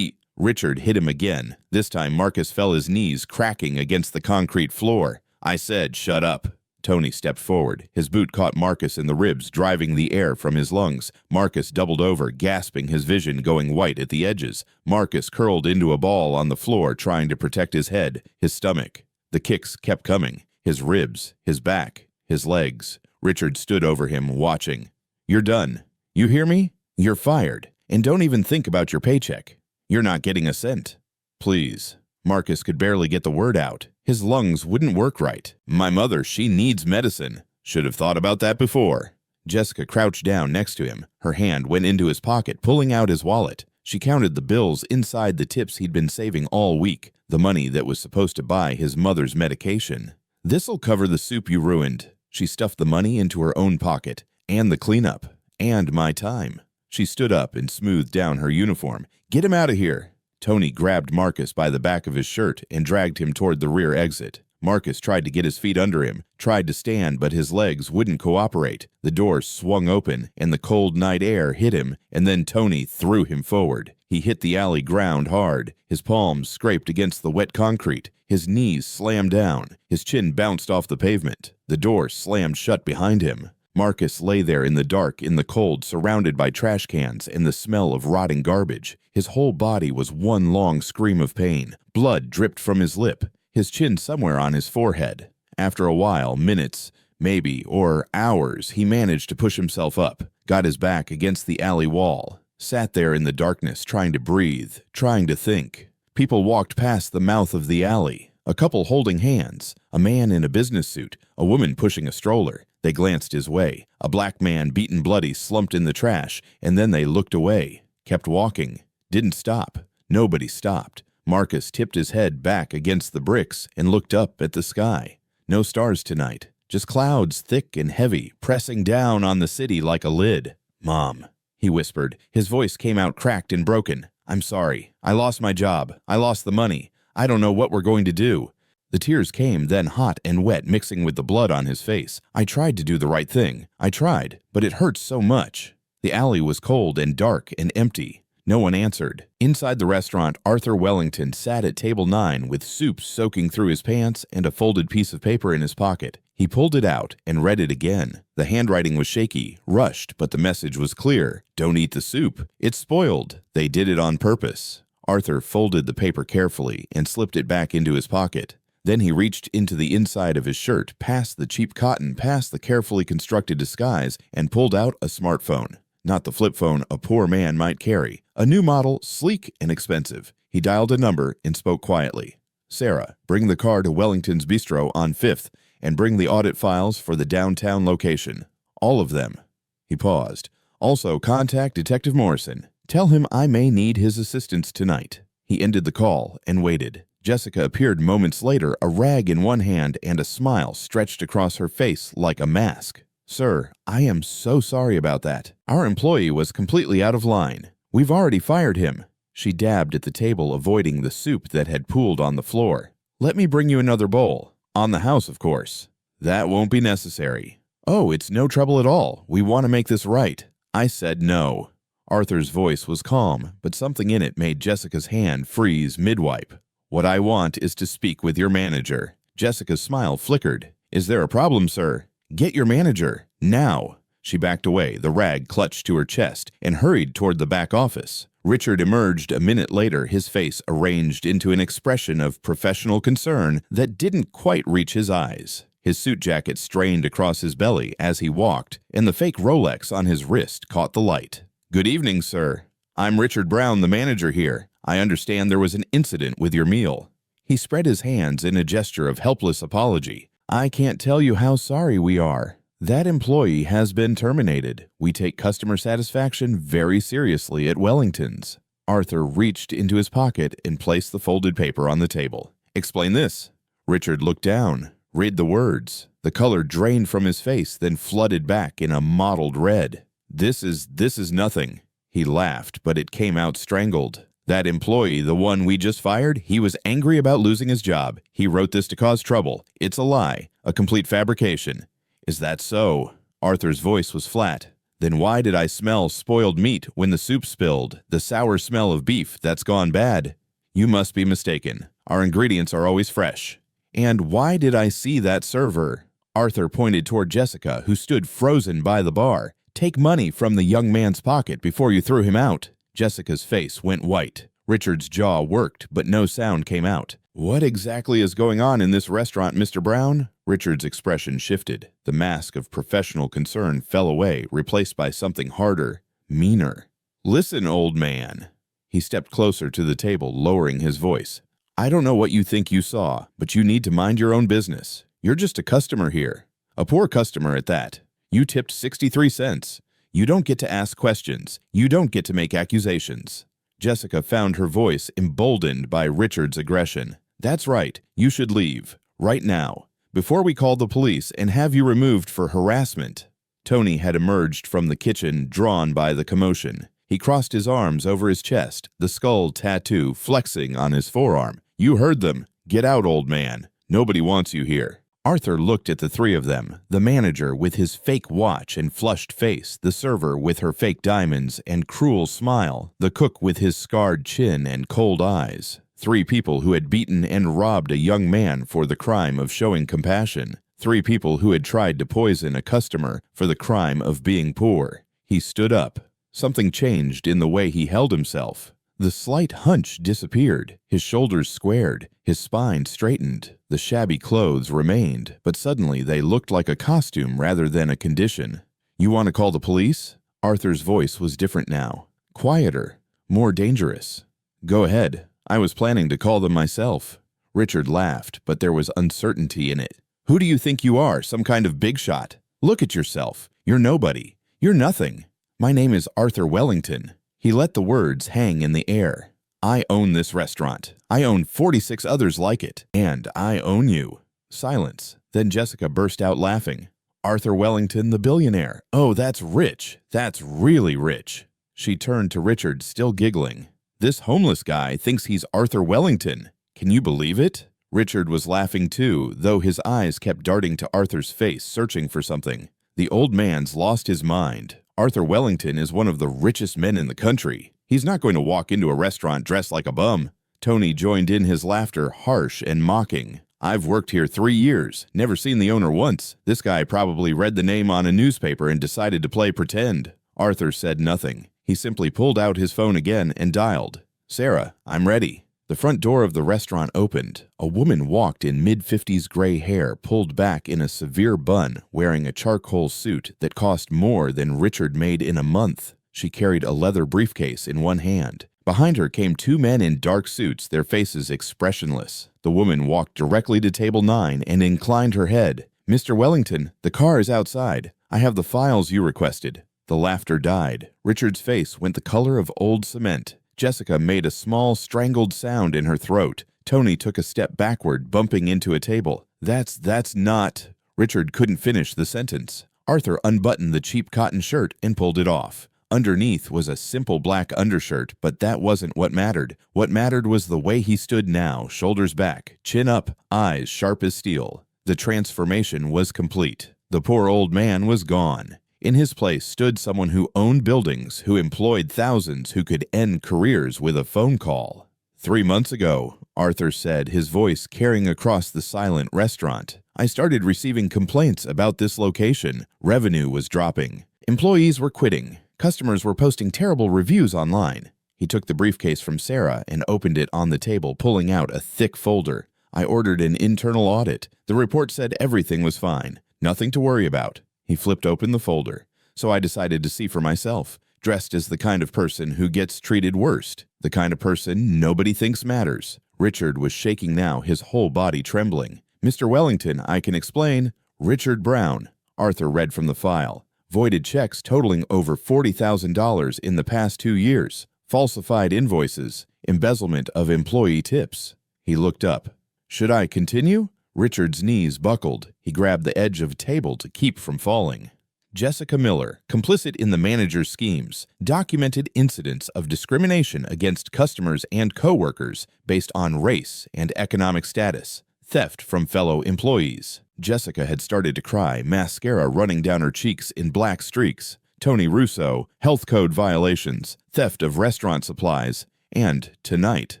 Speaker 1: Richard hit him again. This time Marcus fell, his knees cracking against the concrete floor. "I said, shut up." Tony stepped forward. His boot caught Marcus in the ribs, driving the air from his lungs. Marcus doubled over, gasping, his vision going white at the edges. Marcus curled into a ball on the floor, trying to protect his head, his stomach. The kicks kept coming. His ribs, his back, his legs. Richard stood over him, watching. "You're done. You hear me? You're fired." And don't even think about your paycheck. You're not getting a cent. Please. Marcus could barely get the word out. His lungs wouldn't work right. My mother, she needs medicine. Should have thought about that before. Jessica crouched down next to him. Her hand went into his pocket, pulling out his wallet. She counted the bills inside the tips he'd been saving all week, the money that was supposed to buy his mother's medication. This'll cover the soup you ruined. She stuffed the money into her own pocket, and the cleanup, and my time. She stood up and smoothed down her uniform. Get him out of here. Tony grabbed Marcus by the back of his shirt and dragged him toward the rear exit. Marcus tried to get his feet under him, tried to stand, but his legs wouldn't cooperate. The door swung open, and the cold night air hit him, and then Tony threw him forward. He hit the alley ground hard. His palms scraped against the wet concrete. His knees slammed down. His chin bounced off the pavement. The door slammed shut behind him. Marcus lay there in the dark, in the cold, surrounded by trash cans and the smell of rotting garbage. His whole body was one long scream of pain. Blood dripped from his lip, his chin somewhere on his forehead. After a while, minutes, maybe, or hours, he managed to push himself up, got his back against the alley wall, sat there in the darkness trying to breathe, trying to think. People walked past the mouth of the alley, a couple holding hands, a man in a business suit, a woman pushing a stroller. They glanced his way. A black man, beaten bloody, slumped in the trash, and then they looked away, kept walking, didn't stop. Nobody stopped. Marcus tipped his head back against the bricks and looked up at the sky. No stars tonight, just clouds thick and heavy, pressing down on the city like a lid. Mom, he whispered. His voice came out cracked and broken. I'm sorry. I lost my job. I lost the money. I don't know what we're going to do. The tears came, then hot and wet, mixing with the blood on his face. I tried to do the right thing. I tried, but it hurts so much. The alley was cold and dark and empty. No one answered. Inside the restaurant, Arthur Wellington sat at table 9 with soup soaking through his pants and a folded piece of paper in his pocket. He pulled it out and read it again. The handwriting was shaky, rushed, but the message was clear. Don't eat the soup. It's spoiled. They did it on purpose. Arthur folded the paper carefully and slipped it back into his pocket. Then he reached into the inside of his shirt, past the cheap cotton, past the carefully constructed disguise, and pulled out a smartphone. Not the flip phone a poor man might carry. A new model, sleek and expensive. He dialed a number and spoke quietly. Sarah, bring the car to Wellington's Bistro on 5th and bring the audit files for the downtown location. All of them. He paused. Also, contact Detective Morrison. Tell him I may need his assistance tonight. He ended the call and waited. Jessica appeared moments later, a rag in one hand and a smile stretched across her face like a mask. Sir, I am so sorry about that. Our employee was completely out of line. We've already fired him. She dabbed at the table, avoiding the soup that had pooled on the floor. Let me bring you another bowl. On the house, of course. That won't be necessary. Oh, it's no trouble at all. We want to make this right. I said no. Arthur's voice was calm, but something in it made Jessica's hand freeze mid-wipe. What I want is to speak with your manager. Jessica's smile flickered. Is there a problem, sir? Get your manager. Now. She backed away, the rag clutched to her chest, and hurried toward the back office. Richard emerged a minute later, his face arranged into an expression of professional concern that didn't quite reach his eyes. His suit jacket strained across his belly as he walked, and the fake Rolex on his wrist caught the light. Good evening, sir. I'm Richard Brown, the manager here. I understand there was an incident with your meal. He spread his hands in a gesture of helpless apology. I can't tell you how sorry we are. That employee has been terminated. We take customer satisfaction very seriously at Wellington's. Arthur reached into his pocket and placed the folded paper on the table. Explain this. Richard looked down, read the words. The color drained from his face, then flooded back in a mottled red. This is nothing. He laughed, but it came out strangled. That employee, the one we just fired, he was angry about losing his job. He wrote this to cause trouble. It's a lie, a complete fabrication. Is that so? Arthur's voice was flat. Then why did I smell spoiled meat when the soup spilled, the sour smell of beef that's gone bad? You must be mistaken. Our ingredients are always fresh. And why did I see that server? Arthur pointed toward Jessica, who stood frozen by the bar. Take money from the young man's pocket before you threw him out. Jessica's face went white. Richard's jaw worked, but no sound came out. What exactly is going on in this restaurant, Mr. Brown? Richard's expression shifted. The mask of professional concern fell away, replaced by something harder, meaner. Listen, old man. He stepped closer to the table, lowering his voice. I don't know what you think you saw, but you need to mind your own business. You're just a customer here. A poor customer at that. You tipped 63 cents. You don't get to ask questions. You don't get to make accusations. Jessica found her voice emboldened by Richard's aggression. That's right. You should leave. Right now. Before we call the police and have you removed for harassment. Tony had emerged from the kitchen, drawn by the commotion. He crossed his arms over his chest, the skull tattoo flexing on his forearm. You heard them. Get out, old man. Nobody wants you here. Arthur looked at the three of them, the manager with his fake watch and flushed face, the server with her fake diamonds and cruel smile, the cook with his scarred chin and cold eyes. Three people who had beaten and robbed a young man for the crime of showing compassion. Three people who had tried to poison a customer for the crime of being poor. He stood up. Something changed in the way he held himself. The slight hunch disappeared, his shoulders squared, his spine straightened. The shabby clothes remained, but suddenly they looked like a costume rather than a condition. You want to call the police? Arthur's voice was different now. Quieter, more dangerous. Go ahead. I was planning to call them myself. Richard laughed, but there was uncertainty in it. Who do you think you are, some kind of big shot? Look at yourself. You're nobody. You're nothing. My name is Arthur Wellington. He let the words hang in the air. I own this restaurant. I own 46 others like it. And I own you. Silence. Then Jessica burst out laughing. Arthur Wellington, the billionaire. Oh, that's rich. That's really rich. She turned to Richard, still giggling. This homeless guy thinks he's Arthur Wellington. Can you believe it? Richard was laughing too, though his eyes kept darting to Arthur's face, searching for something. The old man's lost his mind. Arthur Wellington is one of the richest men in the country. He's not going to walk into a restaurant dressed like a bum. Tony joined in his laughter, harsh and mocking. I've worked here 3 years, never seen the owner once. This guy probably read the name on a newspaper and decided to play pretend. Arthur said nothing. He simply pulled out his phone again and dialed. Sarah, I'm ready. The front door of the restaurant opened. A woman walked in mid-50s gray hair pulled back in a severe bun, wearing a charcoal suit that cost more than Richard made in a month. She carried a leather briefcase in one hand. Behind her came two men in dark suits, their faces expressionless. The woman walked directly to table 9 and inclined her head. Mr. Wellington, the car is outside. I have the files you requested. The laughter died. Richard's face went the color of old cement. Jessica made a small, strangled sound in her throat. Tony took a step backward, bumping into a table. That's not... Richard couldn't finish the sentence. Arthur unbuttoned the cheap cotton shirt and pulled it off. Underneath was a simple black undershirt, but that wasn't what mattered. What mattered was the way he stood now, shoulders back, chin up, eyes sharp as steel. The transformation was complete. The poor old man was gone. In his place stood someone who owned buildings, who employed thousands, who could end careers with a phone call. 3 months ago, Arthur said, his voice carrying across the silent restaurant, I started receiving complaints about this location. Revenue was dropping. Employees were quitting. Customers were posting terrible reviews online. He took the briefcase from Sarah and opened it on the table, pulling out a thick folder. I ordered an internal audit. The report said everything was fine. Nothing to worry about. He flipped open the folder. So I decided to see for myself, dressed as the kind of person who gets treated worst, the kind of person nobody thinks matters. Richard was shaking now, his whole body trembling. Mr. Wellington, I can explain. Richard Brown. Arthur read from the file. Voided checks totaling over $40,000 in the past 2 years. Falsified invoices. Embezzlement of employee tips. He looked up. Should I continue? Richard's knees buckled. He grabbed the edge of a table to keep from falling. Jessica Miller, complicit in the manager's schemes, documented incidents of discrimination against customers and co-workers based on race and economic status, theft from fellow employees. Jessica had started to cry, mascara running down her cheeks in black streaks. Tony Russo, health code violations, theft of restaurant supplies, and, tonight,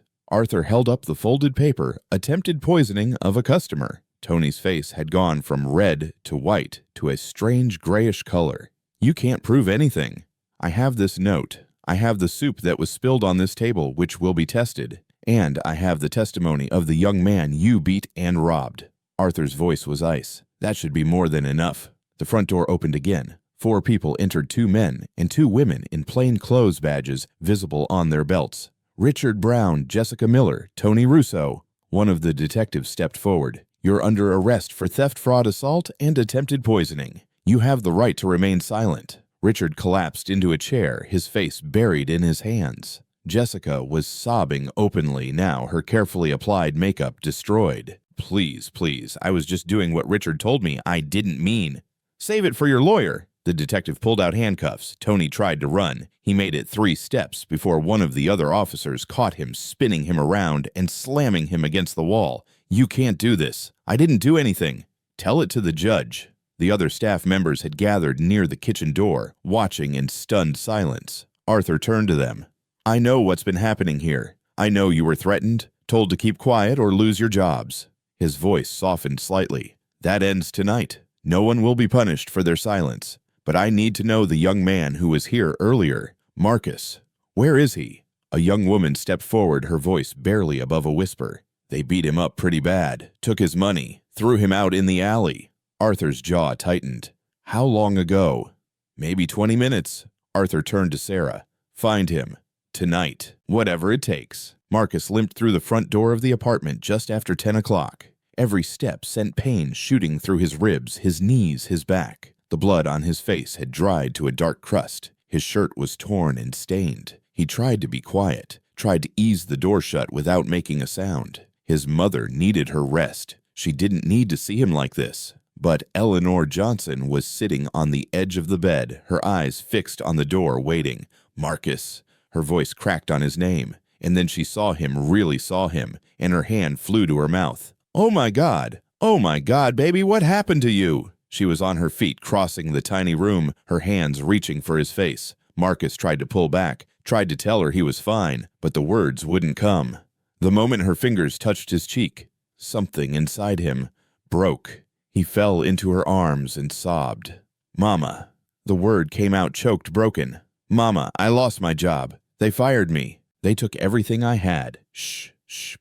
Speaker 1: Arthur held up the folded paper, attempted poisoning of a customer. Tony's face had gone from red to white to a strange grayish color. You can't prove anything. I have this note. I have the soup that was spilled on this table, which will be tested. And I have the testimony of the young man you beat and robbed. Arthur's voice was ice. That should be more than enough. The front door opened again. 4 people entered, 2 men and 2 women in plain clothes badges visible on their belts. Richard Brown, Jessica Miller, Tony Russo. One of the detectives stepped forward. You're under arrest for theft, fraud, assault, and attempted poisoning. You have the right to remain silent. Richard collapsed into a chair, his face buried in his hands. Jessica was sobbing openly now, her carefully applied makeup destroyed. Please, please, I was just doing what Richard told me. I didn't mean. Save it for your lawyer. The detective pulled out handcuffs. Tony tried to run. He made it 3 steps before one of the other officers caught him, spinning him around and slamming him against the wall. You can't do this. I didn't do anything. Tell it to the judge. The other staff members had gathered near the kitchen door, watching in stunned silence. Arthur turned to them. I know what's been happening here. I know you were threatened, told to keep quiet or lose your jobs. His voice softened slightly. That ends tonight. No one will be punished for their silence. But I need to know the young man who was here earlier. Marcus. Where is he? A young woman stepped forward, her voice barely above a whisper. They beat him up pretty bad, took his money, threw him out in the alley. Arthur's jaw tightened. How long ago? Maybe 20 minutes. Arthur turned to Sarah. Find him. Tonight. Whatever it takes. Marcus limped through the front door of the apartment just after 10 o'clock. Every step sent pain shooting through his ribs, his knees, his back. The blood on his face had dried to a dark crust. His shirt was torn and stained. He tried to be quiet, tried to ease the door shut without making a sound. His mother needed her rest. She didn't need to see him like this. But Eleanor Johnson was sitting on the edge of the bed, her eyes fixed on the door, waiting. Marcus. Her voice cracked on his name, and then she saw him, really saw him, and her hand flew to her mouth. Oh my God, baby, what happened to you? She was on her feet, crossing the tiny room, her hands reaching for his face. Marcus tried to pull back, tried to tell her he was fine, but the words wouldn't come. The moment her fingers touched his cheek, something inside him broke. He fell into her arms and sobbed. Mama. The word came out choked, broken. Mama, I lost my job. They fired me. They took everything I had. Shh,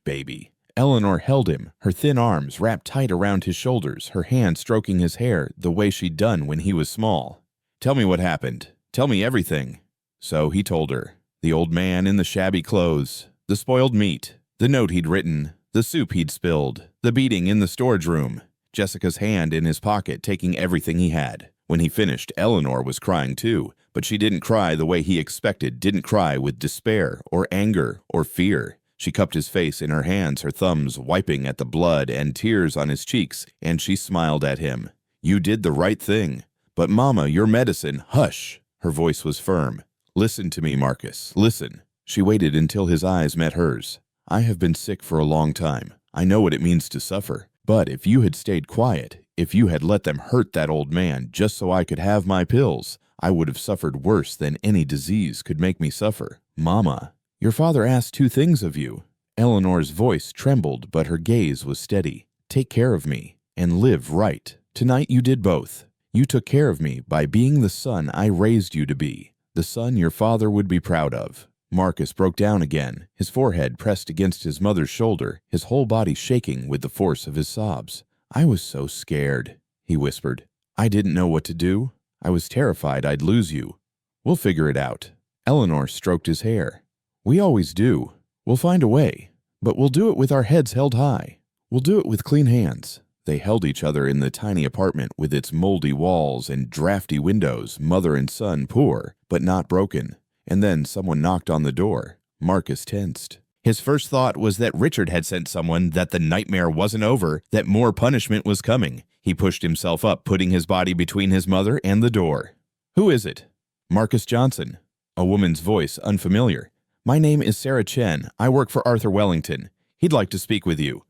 Speaker 1: baby. Eleanor held him, her thin arms wrapped tight around his shoulders, her hand stroking his hair the way she'd done when he was small. Tell me what happened. Tell me everything. So he told her. The old man in the shabby clothes, the spoiled meat, the note he'd written, the soup he'd spilled, the beating in the storage room, Jessica's hand in his pocket taking everything he had. When he finished, Eleanor was crying too, but she didn't cry the way he expected, didn't cry with despair or anger or fear. She cupped his face in her hands, her thumbs wiping at the blood and tears on his cheeks, and she smiled at him. You did the right thing. But Mama, your medicine, hush. Her voice was firm. Listen to me, Marcus, listen. She waited until his eyes met hers. I have been sick for a long time. I know what it means to suffer. But if you had stayed quiet, if you had let them hurt that old man just so I could have my pills, I would have suffered worse than any disease could make me suffer. Mama, your father asked 2 things of you. Eleanor's voice trembled, but her gaze was steady. Take care of me and live right. Tonight you did both. You took care of me by being the son I raised you to be, the son your father would be proud of. Marcus broke down again, his forehead pressed against his mother's shoulder, his whole body shaking with the force of his sobs. I was so scared, he whispered. I didn't know what to do. I was terrified I'd lose you. We'll figure it out. Eleanor stroked his hair. We always do. We'll find a way, but we'll do it with our heads held high. We'll do it with clean hands. They held each other in the tiny apartment with its moldy walls and drafty windows, mother and son poor, but not broken. And then someone knocked on the door. Marcus tensed. His first thought was that Richard had sent someone, that the nightmare wasn't over, that more punishment was coming. He pushed himself up, putting his body between his mother and the door. Who is it? Marcus Johnson. A woman's voice, unfamiliar. My name is Sarah Chen. I work for Arthur Wellington. He'd like to speak with you.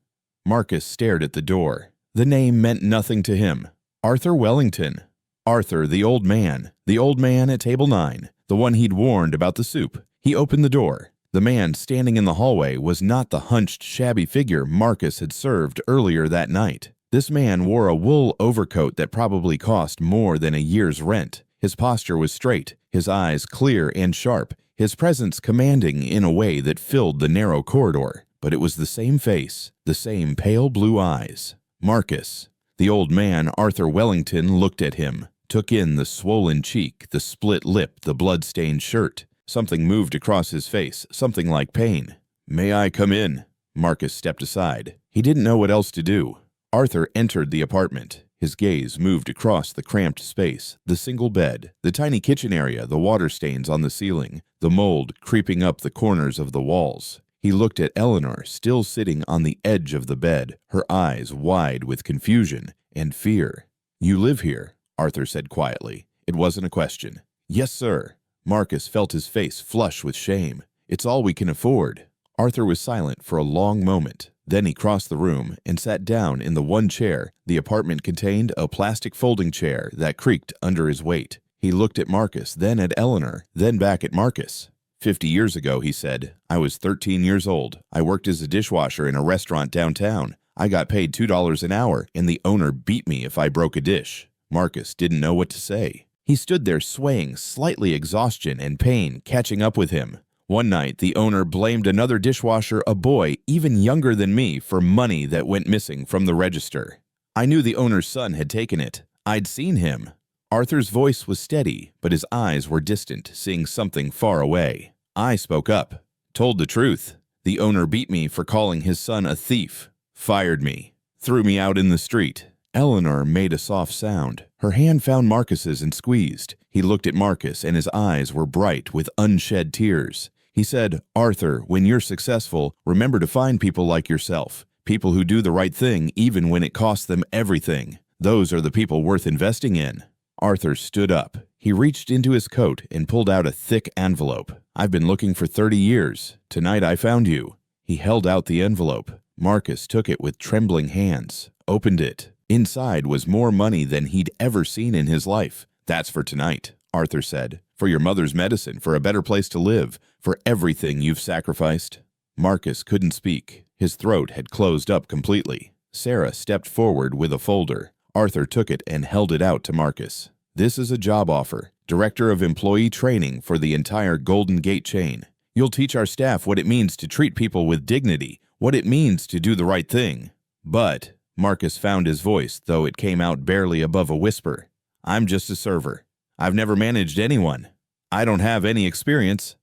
Speaker 1: Marcus stared at the door. The name meant nothing to him. Arthur Wellington. Arthur, the old man at table 9, the one he'd warned about the soup. He opened the door. The man standing in the hallway was not the hunched, shabby figure Marcus had served earlier that night. This man wore a wool overcoat that probably cost more than a year's rent. His posture was straight, his eyes clear and sharp, his presence commanding in a way that filled the narrow corridor. But it was the same face, the same pale blue eyes. Marcus. The old man, Arthur Wellington, looked at him. took in the swollen cheek, the split lip, the blood-stained shirt. Something moved across his face, something like pain. "May I come in?" Marcus stepped aside. He didn't know what else to do. Arthur entered the apartment. His gaze moved across the cramped space, the single bed, the tiny kitchen area, the water stains on the ceiling, the mold creeping up the corners of the walls. He looked at Eleanor, still sitting on the edge of the bed, her eyes wide with confusion and fear. "You live here," Arthur said quietly. It wasn't a question. "Yes, sir." Marcus felt his face flush with shame. "It's all we can afford." Arthur was silent for a long moment. Then he crossed the room and sat down in the one chair the apartment contained, a plastic folding chair that creaked under his weight. He looked at Marcus, then at Eleanor, then back at Marcus. 50 years ago, he said, I was 13 years old. I worked as a dishwasher in a restaurant downtown. I got paid $2 an hour, and the owner beat me if I broke a dish. Marcus didn't know what to say. He stood there swaying, slightly exhaustion and pain catching up with him. One night, the owner blamed another dishwasher, a boy even younger than me, for money that went missing from the register. I knew the owner's son had taken it. I'd seen him. Arthur's voice was steady, but his eyes were distant, seeing something far away. I spoke up, told the truth. The owner beat me for calling his son a thief, fired me, threw me out in the street. Eleanor made a soft sound. Her hand found Marcus's and squeezed. He looked at Marcus, and his eyes were bright with unshed tears. He said, Arthur, when you're successful, remember to find people like yourself, people who do the right thing even when it costs them everything. Those are the people worth investing in. Arthur stood up. He reached into his coat and pulled out a thick envelope. I've been looking for 30 years. Tonight I found you. He held out the envelope. Marcus took it with trembling hands, opened it. Inside was more money than he'd ever seen in his life. That's for tonight, Arthur said. For your mother's medicine, for a better place to live, for everything you've sacrificed. Marcus couldn't speak. His throat had closed up completely. Sarah stepped forward with a folder. Arthur took it and held it out to Marcus. This is a job offer, Director of Employee Training for the entire Golden Gate chain. You'll teach our staff what it means to treat people with dignity, what it means to do the right thing. But, Marcus found his voice, though it came out barely above a whisper. I'm just a server. I've never managed anyone. I don't have any experience.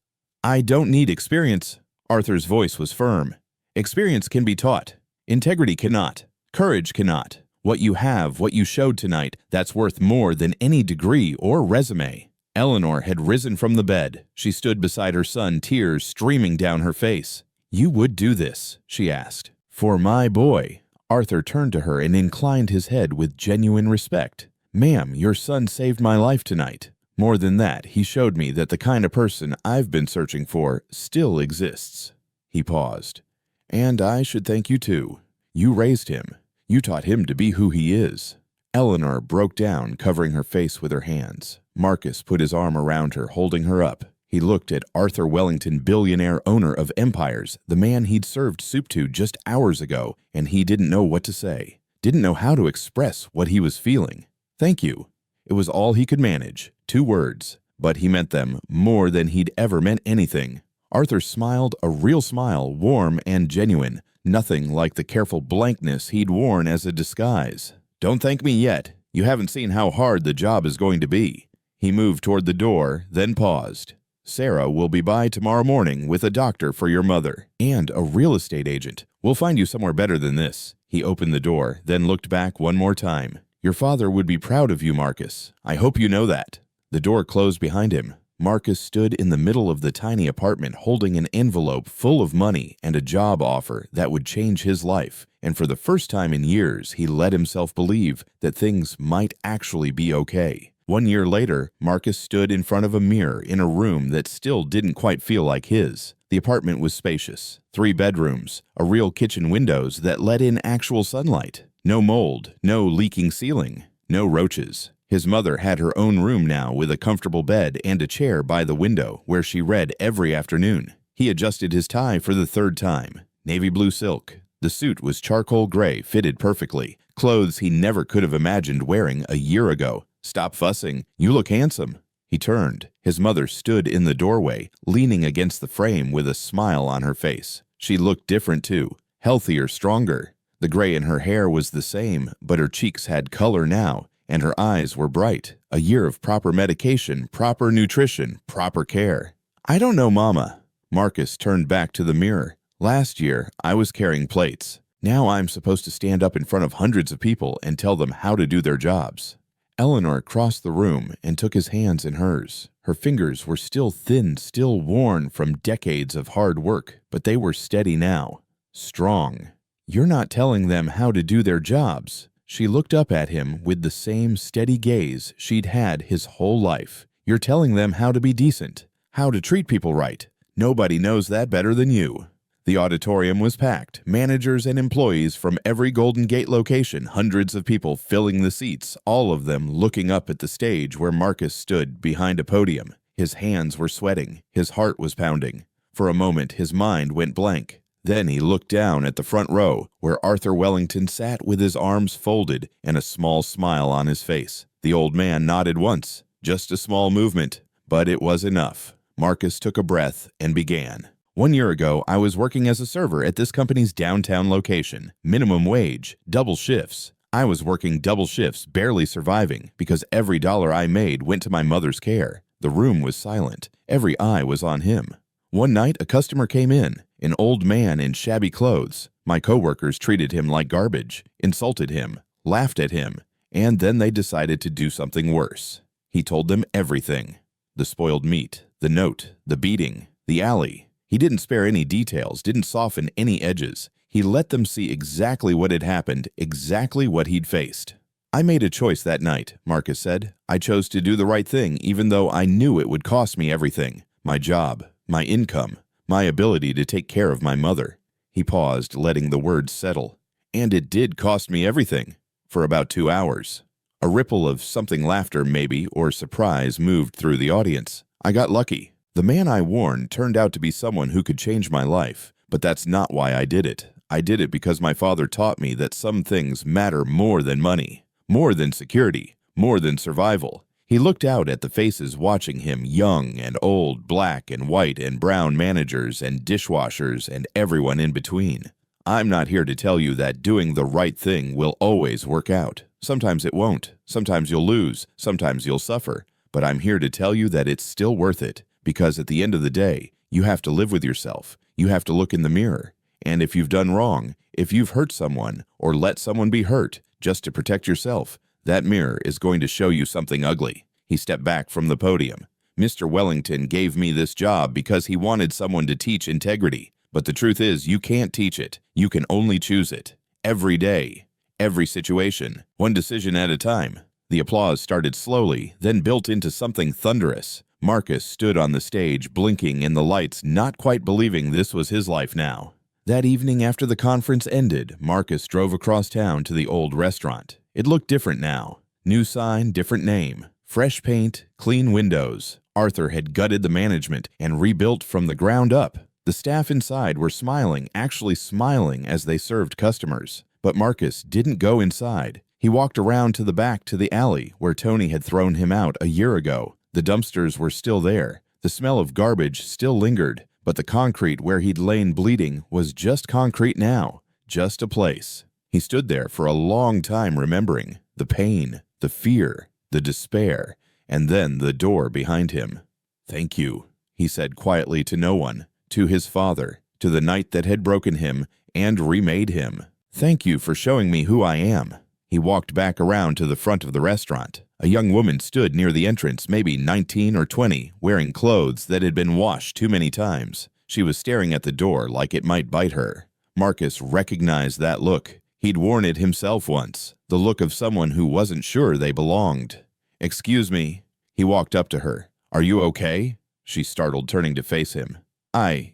Speaker 1: I don't need experience. Arthur's voice was firm. Experience can be taught. Integrity cannot. Courage cannot. What you have, what you showed tonight, that's worth more than any degree or resume. Eleanor had risen from the bed. She stood beside her son, tears streaming down her face. You would do this, she asked. For my boy. Arthur turned to her and inclined his head with genuine respect. Ma'am, your son saved my life tonight. More than that, he showed me that the kind of person I've been searching for still exists. He paused. And I should thank you too. You raised him. You taught him to be who he is. Eleanor broke down, covering her face with her hands. Marcus put his arm around her, holding her up. He looked at Arthur Wellington, billionaire owner of empires, the man he'd served soup to just hours ago, and he didn't know what to say, didn't know how to express what he was feeling. Thank you. It was all he could manage, 2 words, but he meant them more than he'd ever meant anything. Arthur smiled, a real smile, warm and genuine, nothing like the careful blankness he'd worn as a disguise. Don't thank me yet. You haven't seen how hard the job is going to be. He moved toward the door, then paused. Sarah will be by tomorrow morning with a doctor for your mother and a real estate agent. We'll find you somewhere better than this. He opened the door, then looked back one more time. Your father would be proud of you, Marcus. I hope you know that. The door closed behind him. Marcus stood in the middle of the tiny apartment holding an envelope full of money and a job offer that would change his life. And for the first time in years, he let himself believe that things might actually be okay. 1 year later, Marcus stood in front of a mirror in a room that still didn't quite feel like his. The apartment was spacious. 3 bedrooms, a real kitchen windows that let in actual sunlight. No mold, no leaking ceiling, no roaches. His mother had her own room now with a comfortable bed and a chair by the window where she read every afternoon. He adjusted his tie for the 3rd time. Navy blue silk. The suit was charcoal gray, fitted perfectly. Clothes he never could have imagined wearing a year ago. Stop fussing. You look handsome. He turned. His mother stood in the doorway, leaning against the frame with a smile on her face. She looked different too. Healthier, stronger. The gray in her hair was the same, but her cheeks had color now, and her eyes were bright, A year of proper medication, proper nutrition, proper care. I don't know, Mama. Marcus turned back to the mirror. Last year, I was carrying plates. Now I'm supposed to stand up in front of hundreds of people and tell them how to do their jobs. Eleanor crossed the room and took his hands in hers. Her fingers were still thin, still worn from decades of hard work, but they were steady now. Strong. You're not telling them how to do their jobs. She looked up at him with the same steady gaze she'd had his whole life. You're telling them how to be decent, how to treat people right. Nobody knows that better than you. The auditorium was packed, managers and employees from every Golden Gate location, hundreds of people filling the seats, all of them looking up at the stage where Marcus stood behind a podium. His hands were sweating, his heart was pounding. For a moment, his mind went blank. Then he looked down at the front row, where Arthur Wellington sat with his arms folded and a small smile on his face. The old man nodded once, just a small movement, but it was enough. Marcus took a breath and began. 1 year ago, I was working as a server at this company's downtown location. Minimum wage, double shifts. I was working double shifts, barely surviving, because every dollar I made went to my mother's care. The room was silent. Every eye was on him. One night, a customer came in, an old man in shabby clothes. My coworkers treated him like garbage, insulted him, laughed at him, and then they decided to do something worse. He told them everything. The spoiled meat, the note, the beating, the alley. He didn't spare any details, didn't soften any edges. He let them see exactly what had happened, exactly what he'd faced. I made a choice that night, Marcus said. I chose to do the right thing, even though I knew it would cost me everything. My job, my income, my ability to take care of my mother. He paused, letting the words settle. And it did cost me everything. For about 2 hours. A ripple of something laughter, maybe, or surprise moved through the audience. I got lucky. The man I warned turned out to be someone who could change my life, but that's not why I did it. I did it because my father taught me that some things matter more than money, more than security, more than survival. He looked out at the faces watching him, young and old, black and white and brown managers and dishwashers and everyone in between. I'm not here to tell you that doing the right thing will always work out. Sometimes it won't. Sometimes you'll lose. Sometimes you'll suffer. But I'm here to tell you that it's still worth it. Because at the end of the day, you have to live with yourself. You have to look in the mirror. And if you've done wrong, if you've hurt someone or let someone be hurt just to protect yourself, that mirror is going to show you something ugly. He stepped back from the podium. Mr. Wellington gave me this job because he wanted someone to teach integrity. But the truth is, you can't teach it. You can only choose it. Every day, every situation, one decision at a time. The applause started slowly, then built into something thunderous. Marcus stood on the stage, blinking in the lights, not quite believing this was his life now. That evening after the conference ended, Marcus drove across town to the old restaurant. It looked different now. New sign, different name. Fresh paint, clean windows. Arthur had gutted the management and rebuilt from the ground up. The staff inside were smiling, actually smiling as they served customers. But Marcus didn't go inside. He walked around to the back to the alley where Tony had thrown him out a year ago. The dumpsters were still there. The smell of garbage still lingered, but the concrete where he'd lain bleeding was just concrete now, just a place. He stood there for a long time remembering the pain, the fear, the despair, and then the door behind him. "Thank you," he said quietly to no one, to his father, to the night that had broken him and remade him. "Thank you for showing me who I am." He walked back around to the front of the restaurant. A young woman stood near the entrance, maybe 19 or 20, wearing clothes that had been washed too many times. She was staring at the door like it might bite her. Marcus recognized that look. He'd worn it himself once, the look of someone who wasn't sure they belonged. "Excuse me." He walked up to her. "Are you okay?" She startled, turning to face him. I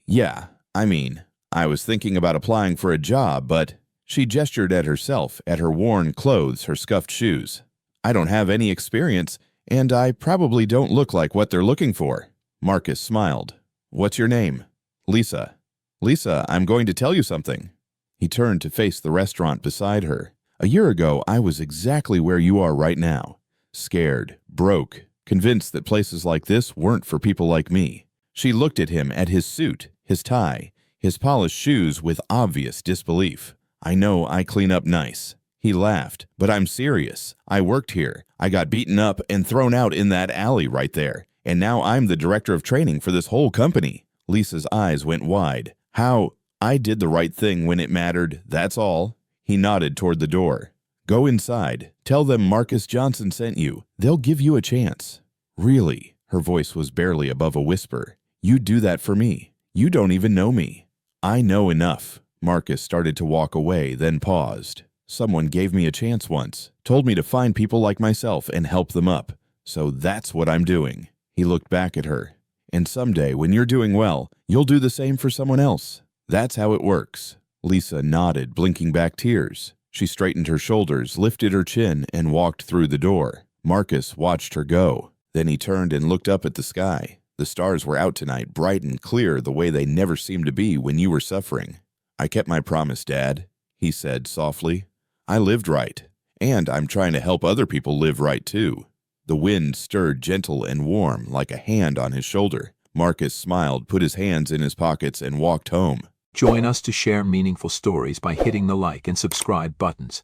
Speaker 1: was thinking about applying for a job, but..." She gestured at herself, at her worn clothes, her scuffed shoes. "I don't have any experience, and I probably don't look like what they're looking for." Marcus smiled. "What's your name?" "Lisa." "Lisa, I'm going to tell you something." He turned to face the restaurant beside her. "A year ago, I was exactly where you are right now. Scared, broke, convinced that places like this weren't for people like me." She looked at him, at his suit, his tie, his polished shoes with obvious disbelief. "I know I clean up nice." He laughed. But I'm serious. I worked here. I got beaten up and thrown out in that alley right there. And now I'm the director of training for this whole company. Lisa's eyes went wide. How? I did the right thing when it mattered, that's all. He nodded toward the door. Go inside. Tell them Marcus Johnson sent you. They'll give you a chance. Really? Her voice was barely above a whisper. You'd do that for me. You don't even know me. I know enough. Marcus started to walk away, then paused. Someone gave me a chance once, told me to find people like myself and help them up. So that's what I'm doing. He looked back at her. And someday, when you're doing well, you'll do the same for someone else. That's how it works. Lisa nodded, blinking back tears. She straightened her shoulders, lifted her chin, and walked through the door. Marcus watched her go. Then he turned and looked up at the sky. The stars were out tonight, bright and clear the way they never seemed to be when you were suffering. I kept my promise, Dad, he said softly. I lived right, and I'm trying to help other people live right too. The wind stirred gentle and warm like a hand on his shoulder. Marcus smiled, put his hands in his pockets, and walked home.
Speaker 2: Join us to share meaningful stories by hitting the like and subscribe buttons.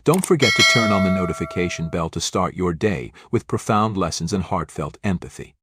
Speaker 2: Don't forget to turn on the notification bell to start your day with profound lessons and heartfelt empathy.